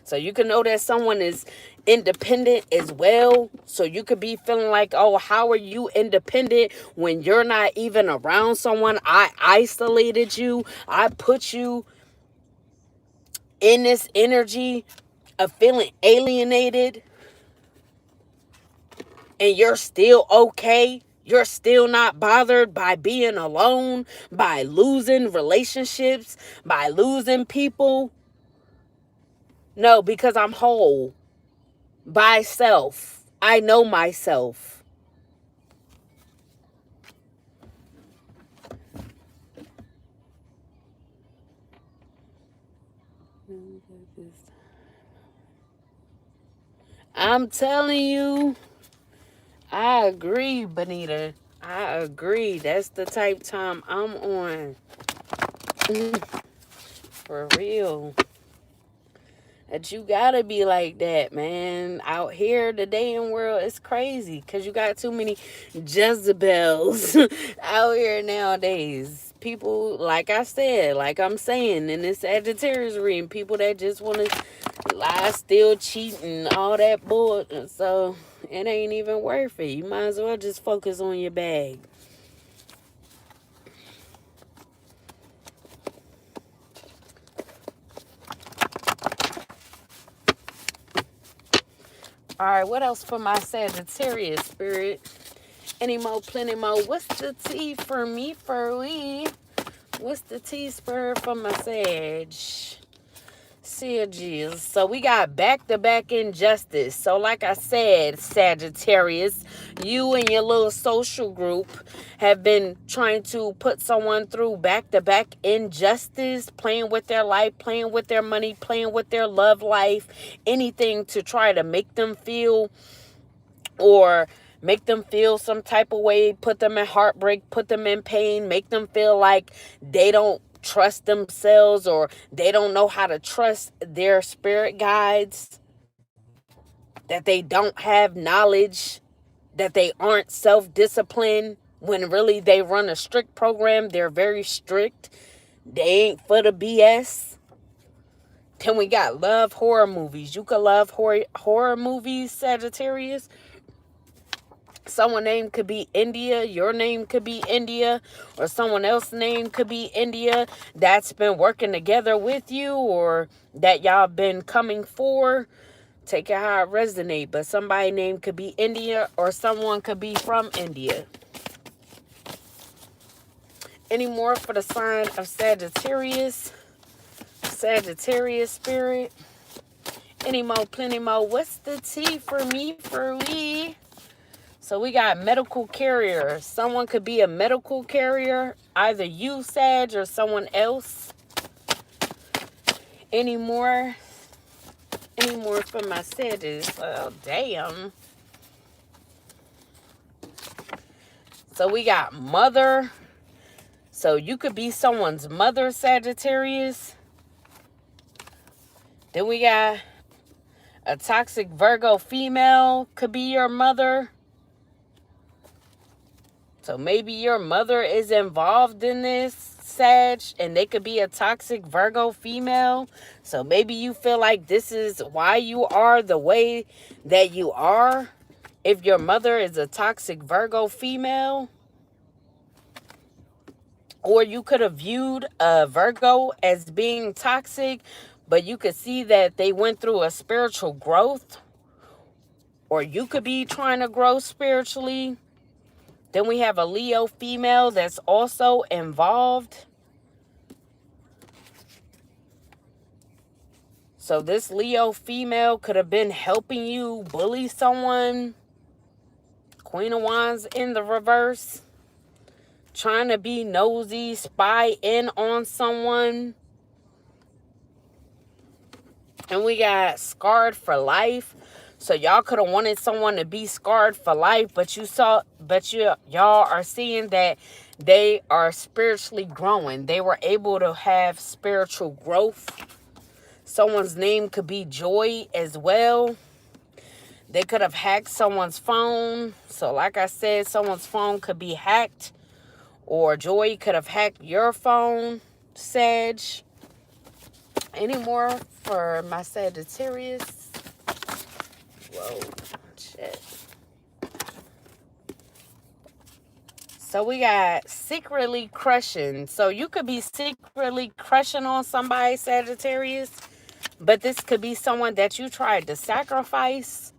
S1: So you can know that someone is independent as well. So you could be feeling like, oh, how are you independent when you're not even around someone? I isolated you. I put you in this energy of feeling alienated. And you're still okay. You're still not bothered by being alone, by losing relationships, by losing people. No, because I'm whole. By self. I know myself. I'm telling you. I agree, Benita. I agree. That's the type time I'm on. For real. That you gotta be like that, man. Out here, the dating world is crazy. Because you got too many Jezebels out here nowadays. People, like I said, like I'm saying in this Sagittarius reading, people that just want to lie, steal, cheat, and all that bull. So it ain't even worth it. You might as well just focus on your bag. All right, what else for my Sagittarius spirit? Any more, plenty more. What's the tea for me, for we? What's the tea spirit for my Sag? Sagittarius. So we got back-to-back injustice. So like I said, Sagittarius, you and your little social group have been trying to put someone through back-to-back injustice, playing with their life, playing with their money, playing with their love life, anything to try to make them feel or make them feel some type of way, put them in heartbreak, put them in pain, make them feel like they don't trust themselves or they don't know how to trust their spirit guides, that they don't have knowledge, that they aren't self-disciplined, when really they run a strict program. They're very strict. They ain't for the BS. Then we got love horror movies. You could love horror movies, Sagittarius. Someone's name could be India. Your name could be India. Or someone else's name could be India. That's been working together with you. Or that y'all been coming for. Take it how it resonate. But somebody's name could be India. Or someone could be from India. Any more for the sign of Sagittarius? Sagittarius spirit. Any more, plenty more. What's the tea for me, for we? So we got medical carrier. Someone could be a medical carrier. either you, Sag, or someone else. Any more for my Sages? Oh, damn. So we got mother. So you could be someone's mother, Sagittarius. Then we got a toxic Virgo female. Could be your mother. So maybe your mother is involved in this, Sag, and they could be a toxic Virgo female. So maybe you feel like this is why you are the way that you are. If your mother is a toxic Virgo female. Or you could have viewed a Virgo as being toxic, but you could see that they went through a spiritual growth. Or you could be trying to grow spiritually. Then we have a Leo female that's also involved. So this Leo female could have been helping you bully someone. Queen of Wands in the reverse. Trying to be nosy, spy in on someone. And we got scarred for life. So y'all could have wanted someone to be scarred for life, but y'all are seeing that they are spiritually growing. They were able to have spiritual growth. Someone's name could be Joy as well. They could have hacked someone's phone. So like I said, someone's phone could be hacked. Or Joy could have hacked your phone, Sag. Any more for my Sagittarius? Whoa, shit. So we got secretly crushing. So you could be secretly crushing on somebody, Sagittarius. But this could be someone that you tried to sacrifice.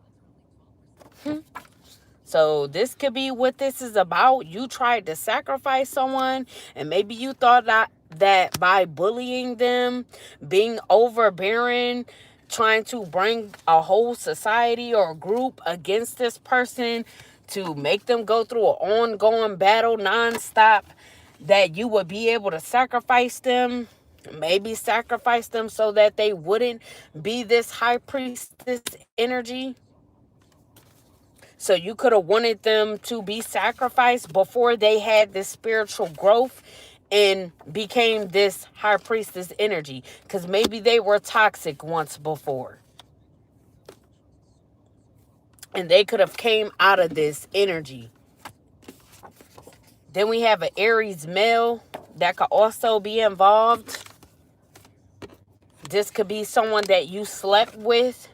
S1: So this could be what this is about. You tried to sacrifice someone, and maybe you thought that by bullying them, being overbearing, trying to bring a whole society or group against this person to make them go through an ongoing battle nonstop, that you would be able to sacrifice them. Maybe sacrifice them so that they wouldn't be this high priestess energy. So you could have wanted them to be sacrificed before they had this spiritual growth and became this high priestess energy. Because maybe they were toxic once before. And they could have came out of this energy. Then we have an Aries male that could also be involved. This could be someone that you slept with,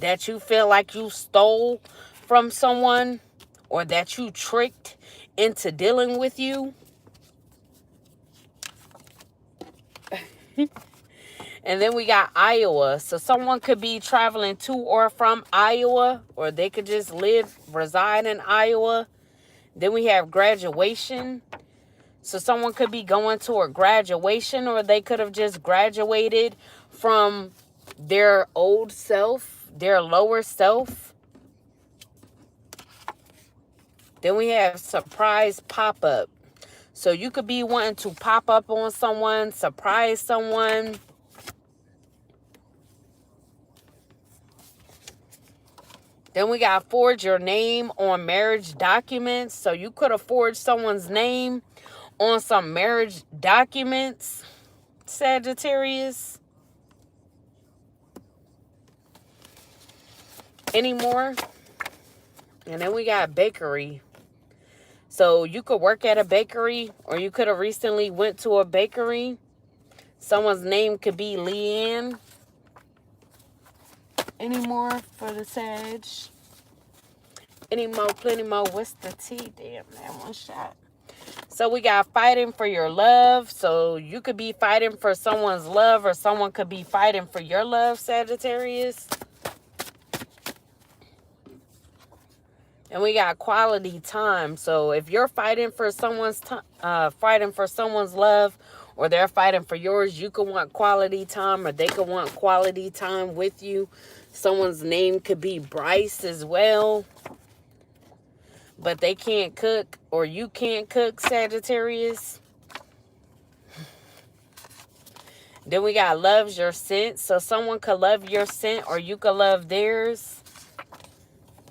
S1: that you feel like you stole from someone, or that you tricked into dealing with you. And then we got Iowa. So someone could be traveling to or from Iowa, or they could just reside in Iowa. Then we have graduation. So someone could be going to a graduation, or they could have just graduated from their old self, their lower self. Then we have surprise pop-up. So you could be wanting to pop up on someone, surprise someone. Then we got forge your name on marriage documents. So you could have forged someone's name on some marriage documents, Sagittarius. Any more? And then we got bakery. So you could work at a bakery, or you could have recently went to a bakery. Someone's name could be Leanne. Any more for the Sag? Any more, plenty more. What's the tea? Damn, that one shot. So we got fighting for your love. So you could be fighting for someone's love, or someone could be fighting for your love, Sagittarius. And we got quality time. So if you're fighting for someone's love, or they're fighting for yours, you could want quality time, or they could want quality time with you. Someone's name could be Bryce as well. but they can't cook, or you can't cook, Sagittarius. Then we got loves your scent. So someone could love your scent or you could love theirs.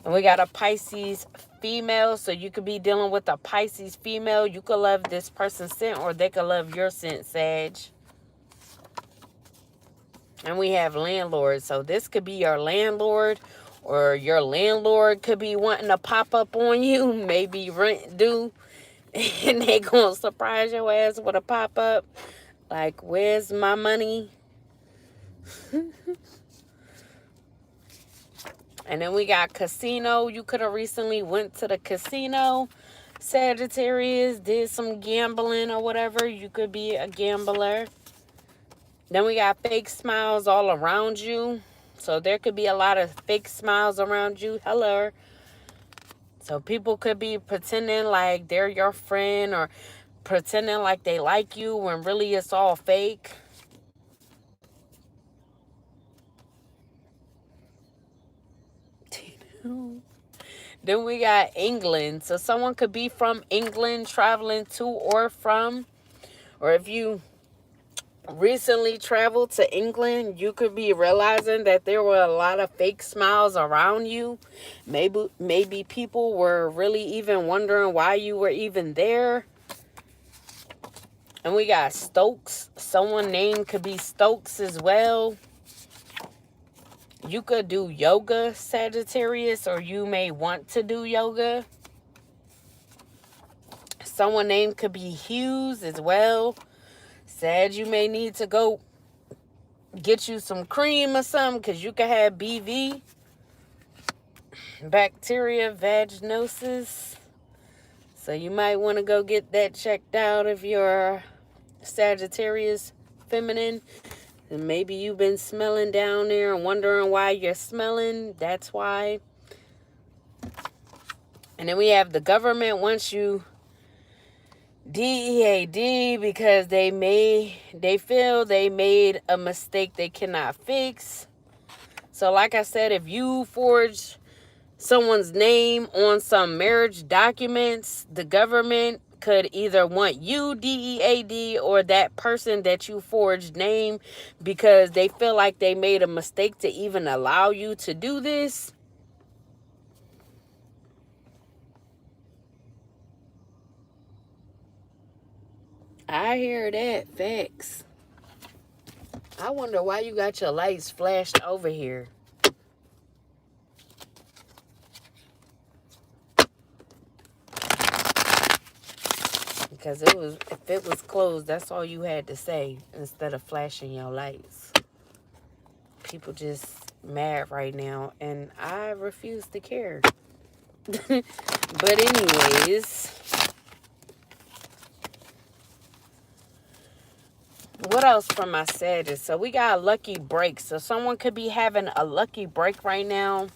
S1: And we got a Pisces female. So you could be dealing with a Pisces female. You could love this person's scent or they could love your scent, Sag. And we have landlord. So this could be your landlord, or your landlord could be wanting to pop up on you. Maybe rent due. And they gonna surprise your ass with a pop-up. Like, where's my money? And then we got casino. You could have recently went to the casino, Sagittarius, did some gambling or whatever. You could be a gambler. Then we got fake smiles all around you. So there could be a lot of fake smiles around you. Hello. So people could be pretending like they're your friend or pretending like they like you when really it's all fake. Then we got England. So someone could be from England, traveling to or from. Or if you recently traveled to England, you could be realizing that there were a lot of fake smiles around you. Maybe people were really even wondering why you were even there. And we got Stokes. Someone named could be Stokes as well. You could do yoga, Sagittarius, or you may want to do yoga. Someone named could be Hughes as well. Sag, you may need to go get you some cream or something because you could have BV. Bacteria vaginosis. So you might want to go get that checked out if you're Sagittarius feminine. And maybe you've been smelling down there and wondering why you're smelling. That's why. And then we have the government wants you DEAD because they feel they made a mistake they cannot fix. So like I said, if you forge someone's name on some marriage documents, the government could either want you DEAD or that person that you forged name because they feel like they made a mistake to even allow you to do this. I hear that. Facts. I wonder why you got your lights flashed over here. Because if it was closed, that's all you had to say instead of flashing your lights. People just mad right now, and I refuse to care. But anyways, what else from my Sagittarius? So we got a lucky break. So someone could be having a lucky break right now.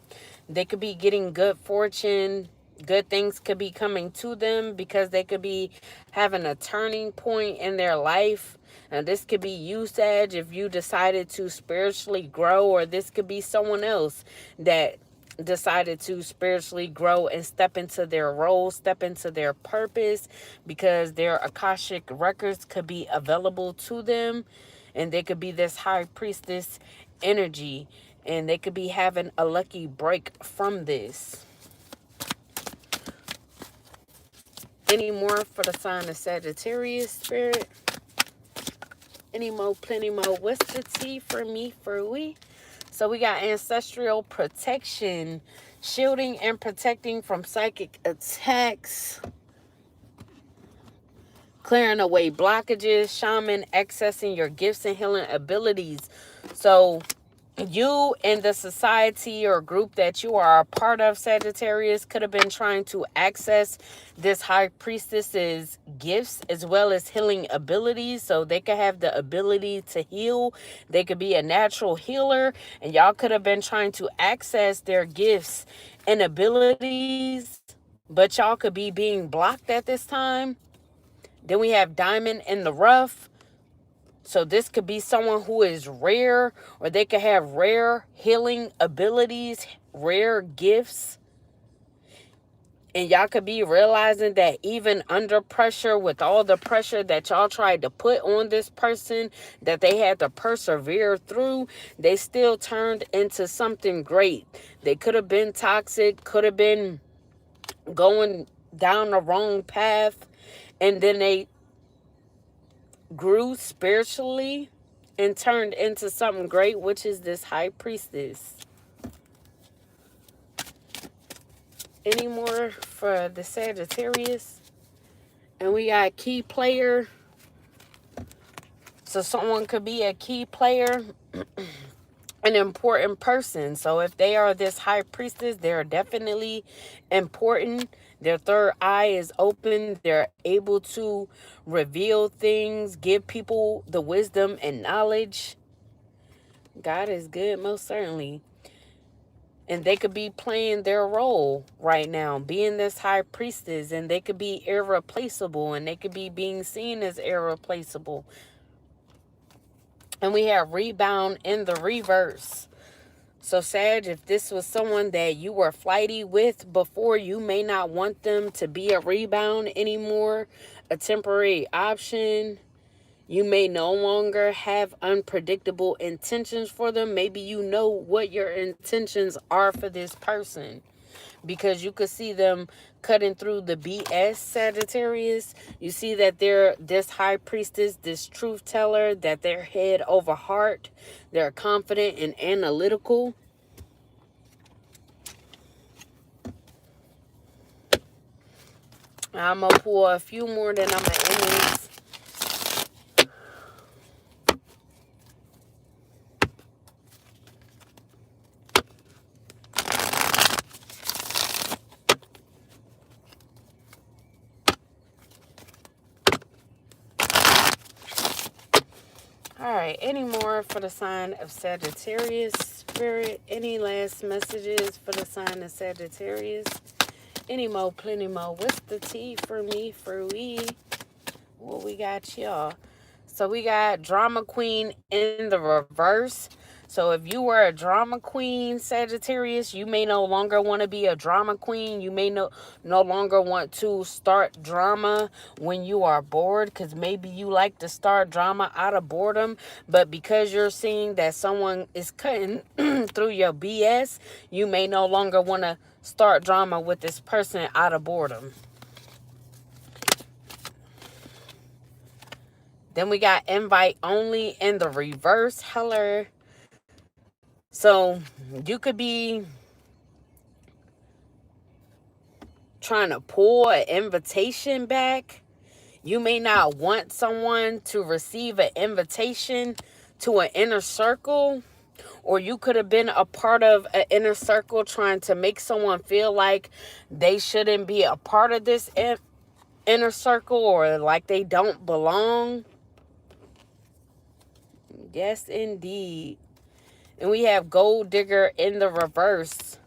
S1: They could be getting good fortune. Good things could be coming to them because they could be having a turning point in their life. And this could be you, Sag, if you decided to spiritually grow, or this could be someone else that decided to spiritually grow and step into their role, step into their purpose, because their Akashic records could be available to them. And they could be this high priestess energy. And they could be having a lucky break from this. Any more for the sign of Sagittarius, Spirit? Any more, plenty more. What's the tea for me, for we? So we got ancestral protection, shielding and protecting from psychic attacks, clearing away blockages, shaman accessing your gifts and healing abilities. So you and the society or group that you are a part of, Sagittarius, could have been trying to access this high priestess's gifts as well as healing abilities. So they could have the ability to heal. They could be a natural healer. And y'all could have been trying to access their gifts and abilities. But y'all could be being blocked at this time. Then we have diamond in the rough. So this could be someone who is rare, or they could have rare healing abilities, rare gifts. And y'all could be realizing that even under pressure, with all the pressure that y'all tried to put on this person, that they had to persevere through, they still turned into something great. They could have been toxic, could have been going down the wrong path, and then they grew spiritually and turned into something great, which is this high priestess. Any more for the Sagittarius? And we got key player. So someone could be a key player, an important person. So if they are this high priestess, they're definitely important. Their third eye is open. They're able to reveal things, give people the wisdom and knowledge. God is good, most certainly. And they could be playing their role right now, being this high priestess, and they could be irreplaceable, and they could be being seen as irreplaceable. And we have rebound in the reverse. So Sag, if this was someone that you were flighty with before, you may not want them to be a rebound anymore, a temporary option. You may no longer have unpredictable intentions for them. Maybe you know what your intentions are for this person, because you could see them cutting through the BS, Sagittarius. You see that they're this high priestess, this truth teller, that they're head over heart. They're confident and analytical. I'm going to pull a few more, then I'm going to end this. Alright, any more for the sign of Sagittarius? Spirit, any last messages for the sign of Sagittarius? Any more, plenty more. What's the tea for me, for we? What we got, y'all? So we got drama queen in the reverse. So if you were a drama queen, Sagittarius, you may no longer want to be a drama queen. You may no longer want to start drama when you are bored, because maybe you like to start drama out of boredom. But because you're seeing that someone is cutting through your BS, you may no longer want to start drama with this person out of boredom. Then we got invite only in the reverse. Hello. So you could be trying to pull an invitation back. You may not want someone to receive an invitation to an inner circle, or you could have been a part of an inner circle trying to make someone feel like they shouldn't be a part of this inner circle, or like they don't belong. Yes, indeed. And we have gold digger in the reverse.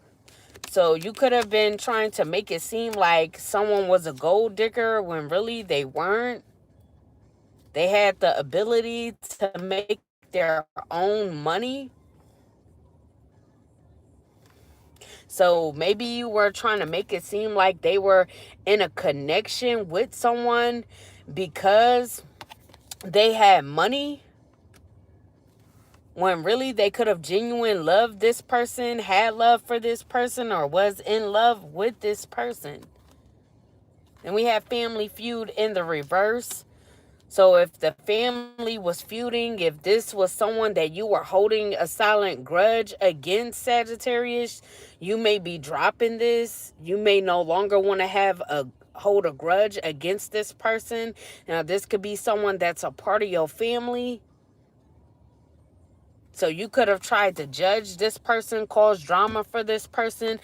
S1: So you could have been trying to make it seem like someone was a gold digger when really they weren't. They had the ability to make their own money. So maybe you were trying to make it seem like they were in a connection with someone because they had money, when really they could have genuinely loved this person, had love for this person, or was in love with this person. And we have family feud in the reverse. So if the family was feuding, if this was someone that you were holding a silent grudge against, Sagittarius, you may be dropping this. You may no longer want to hold a grudge against this person. Now, this could be someone that's a part of your family. So you could have tried to judge this person, cause drama for this person,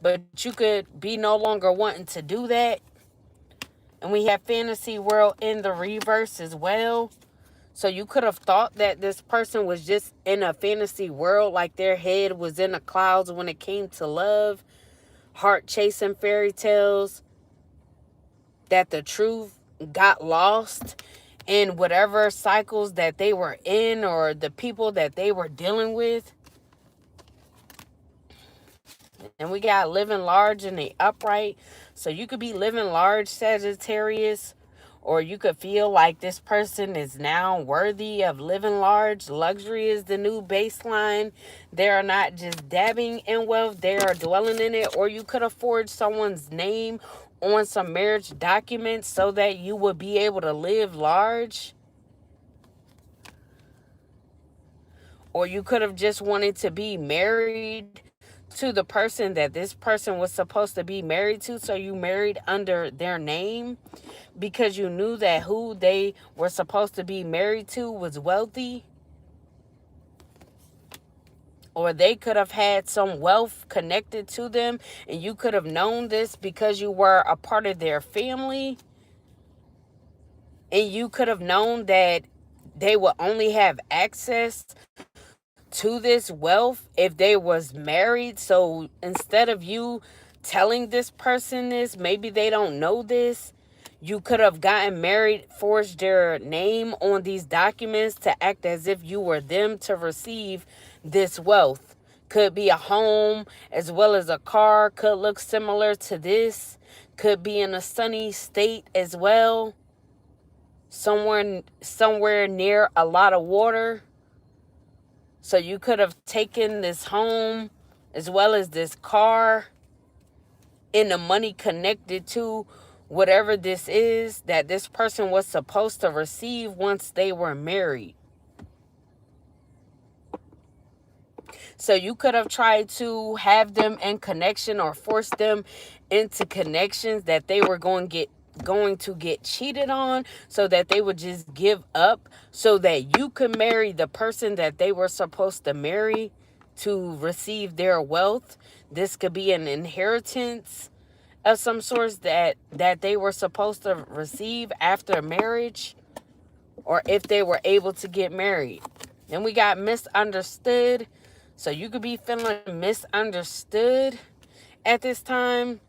S1: but you could be no longer wanting to do that. And we have fantasy world in the reverse as well. So you could have thought that this person was just in a fantasy world, like their head was in the clouds when it came to love, heart chasing fairy tales, that the truth got lost in whatever cycles that they were in, or the people that they were dealing with. And we got living large in the upright. So you could be living large, Sagittarius, or you could feel like this person is now worthy of living large. Luxury is the new baseline. They are not just dabbing in wealth, they are dwelling in it. Or you could have forged someone's name on some marriage documents so that you would be able to live large. Or you could have just wanted to be married to the person that this person was supposed to be married to. So you married under their name because you knew that who they were supposed to be married to was wealthy. Or they could have had some wealth connected to them, and you could have known this because you were a part of their family. And you could have known that they would only have access to this wealth if they was married. So instead of you telling this person this, maybe they don't know this, you could have gotten married, forged their name on these documents to act as if you were them to receive this wealth. Could be a home as well as a car, could look similar to this, could be in a sunny state as well, somewhere near a lot of water. So you could have taken this home as well as this car and the money connected to whatever this is that this person was supposed to receive once they were married. So you could have tried to have them in connection or force them into connections that they were going to get cheated on, so that they would just give up so that you could marry the person that they were supposed to marry to receive their wealth. This could be an inheritance of some sort that they were supposed to receive after marriage, or if they were able to get married. Then we got misunderstood. So you could be feeling misunderstood at this time.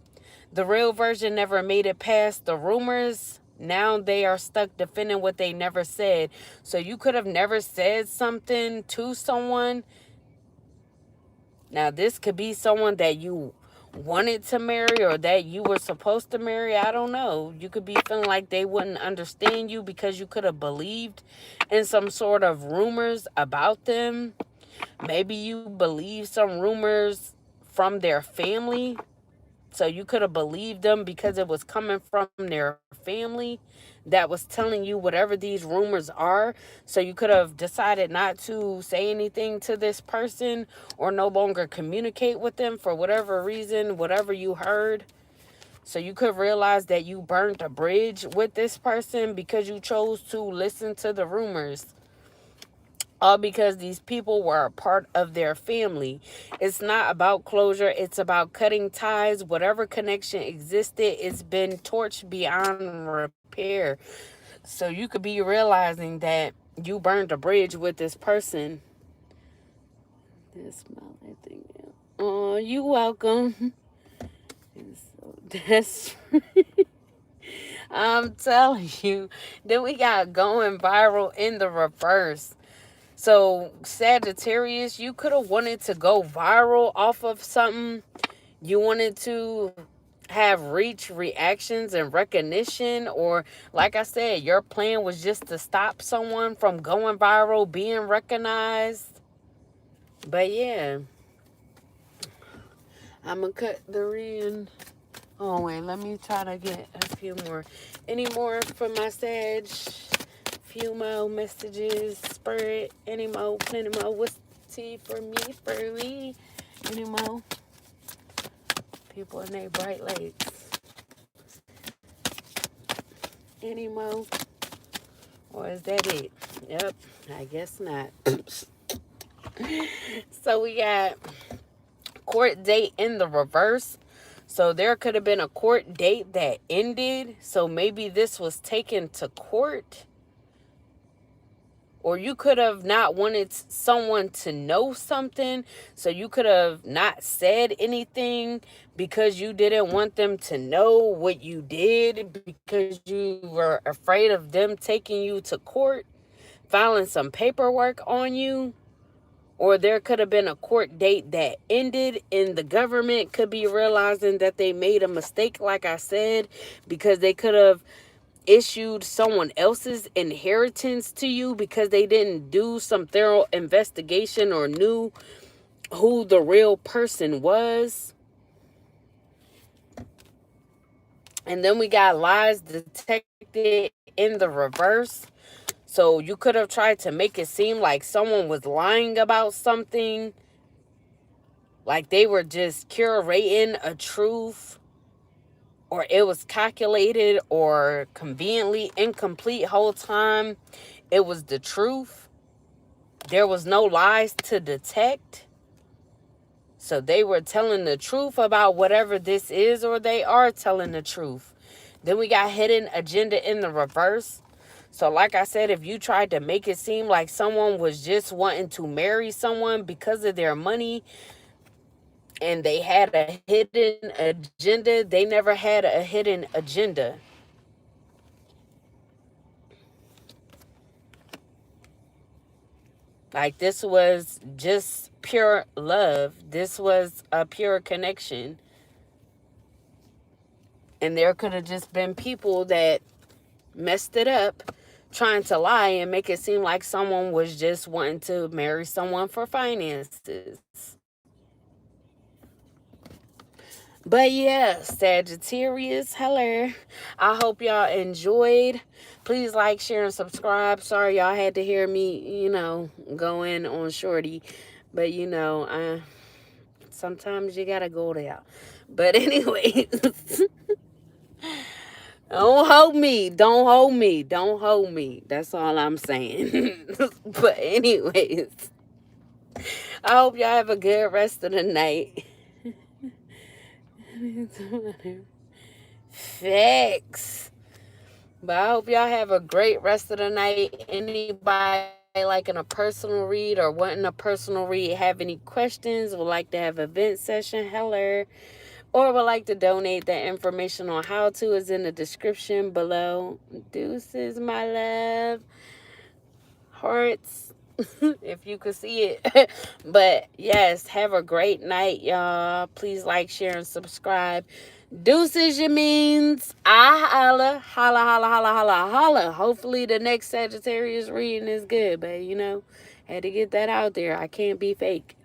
S1: The real version never made it past the rumors. Now they are stuck defending what they never said. So you could have never said something to someone. Now this could be someone that you wanted to marry or that you were supposed to marry. I don't know. You could be feeling like they wouldn't understand you because you could have believed in some sort of rumors about them. Maybe you believe some rumors from their family. So you could have believed them because it was coming from their family that was telling you whatever these rumors are. So you could have decided not to say anything to this person or no longer communicate with them for whatever reason, whatever you heard. So you could realize that you burned a bridge with this person because you chose to listen to the rumors. All because these people were a part of their family. It's not about closure. It's about cutting ties. Whatever connection existed, it's been torched beyond repair. So you could be realizing that you burned a bridge with this person. This smell, I think. Oh, you welcome. It's so desperate. I'm telling you. Then we got going viral in the reverse. So Sagittarius, you could have wanted to go viral off of something. You wanted to have reach, reactions, and recognition. Or like I said, your plan was just to stop someone from going viral, being recognized. But yeah, I'm going to cut the reading. Oh, wait, let me try to get a few more. Any more for my Sag? Few more messages, spirit, any more, plenty more. What's tea for me, any more? People in their bright lights. Any more? Or is that it? Yep, I guess not. So we got court date in the reverse. So there could have been a court date that ended. So maybe this was taken to court. Or you could have not wanted someone to know something. So you could have not said anything because you didn't want them to know what you did, because you were afraid of them taking you to court, filing some paperwork on you. or there could have been a court date that ended, and the government could be realizing that they made a mistake, like I said, because they could have issued someone else's inheritance to you because they didn't do some thorough investigation or knew who the real person was. And then we got lies detected in the reverse. So you could have tried to make it seem like someone was lying about something, like they were just curating a truth, or it was calculated or conveniently incomplete whole time. It was the truth. There was no lies to detect. So they were telling the truth about whatever this is, or they are telling the truth. Then we got hidden agenda in the reverse. So like I said, if you tried to make it seem like someone was just wanting to marry someone because of their money and they had a hidden agenda, they never had a hidden agenda. Like, this was just pure love. This was a pure connection. And there could have just been people that messed it up trying to lie and make it seem like someone was just wanting to marry someone for finances. But yeah, Sagittarius, hello. I hope y'all enjoyed. Please like, share, and subscribe. Sorry y'all had to hear me, go in on Shorty. But sometimes you gotta go there. But anyways, don't hold me. Don't hold me. Don't hold me. That's all I'm saying. But anyways, I hope y'all have a good rest of the night. Facts. But I hope y'all have a great rest of the night. Anybody liking a personal read or wanting a personal read, have any questions, would like to have a vent session, hello, or would like to donate, that information on how to is in the description below. Deuces, my love. Hearts. If you could see it. But yes, have a great night, y'all. Please like, share, and subscribe. Deuces, you means. I holla, holla, holla, holla, holla, holla. Hopefully the next Sagittarius reading is good, but had to get that out there. I can't be fake.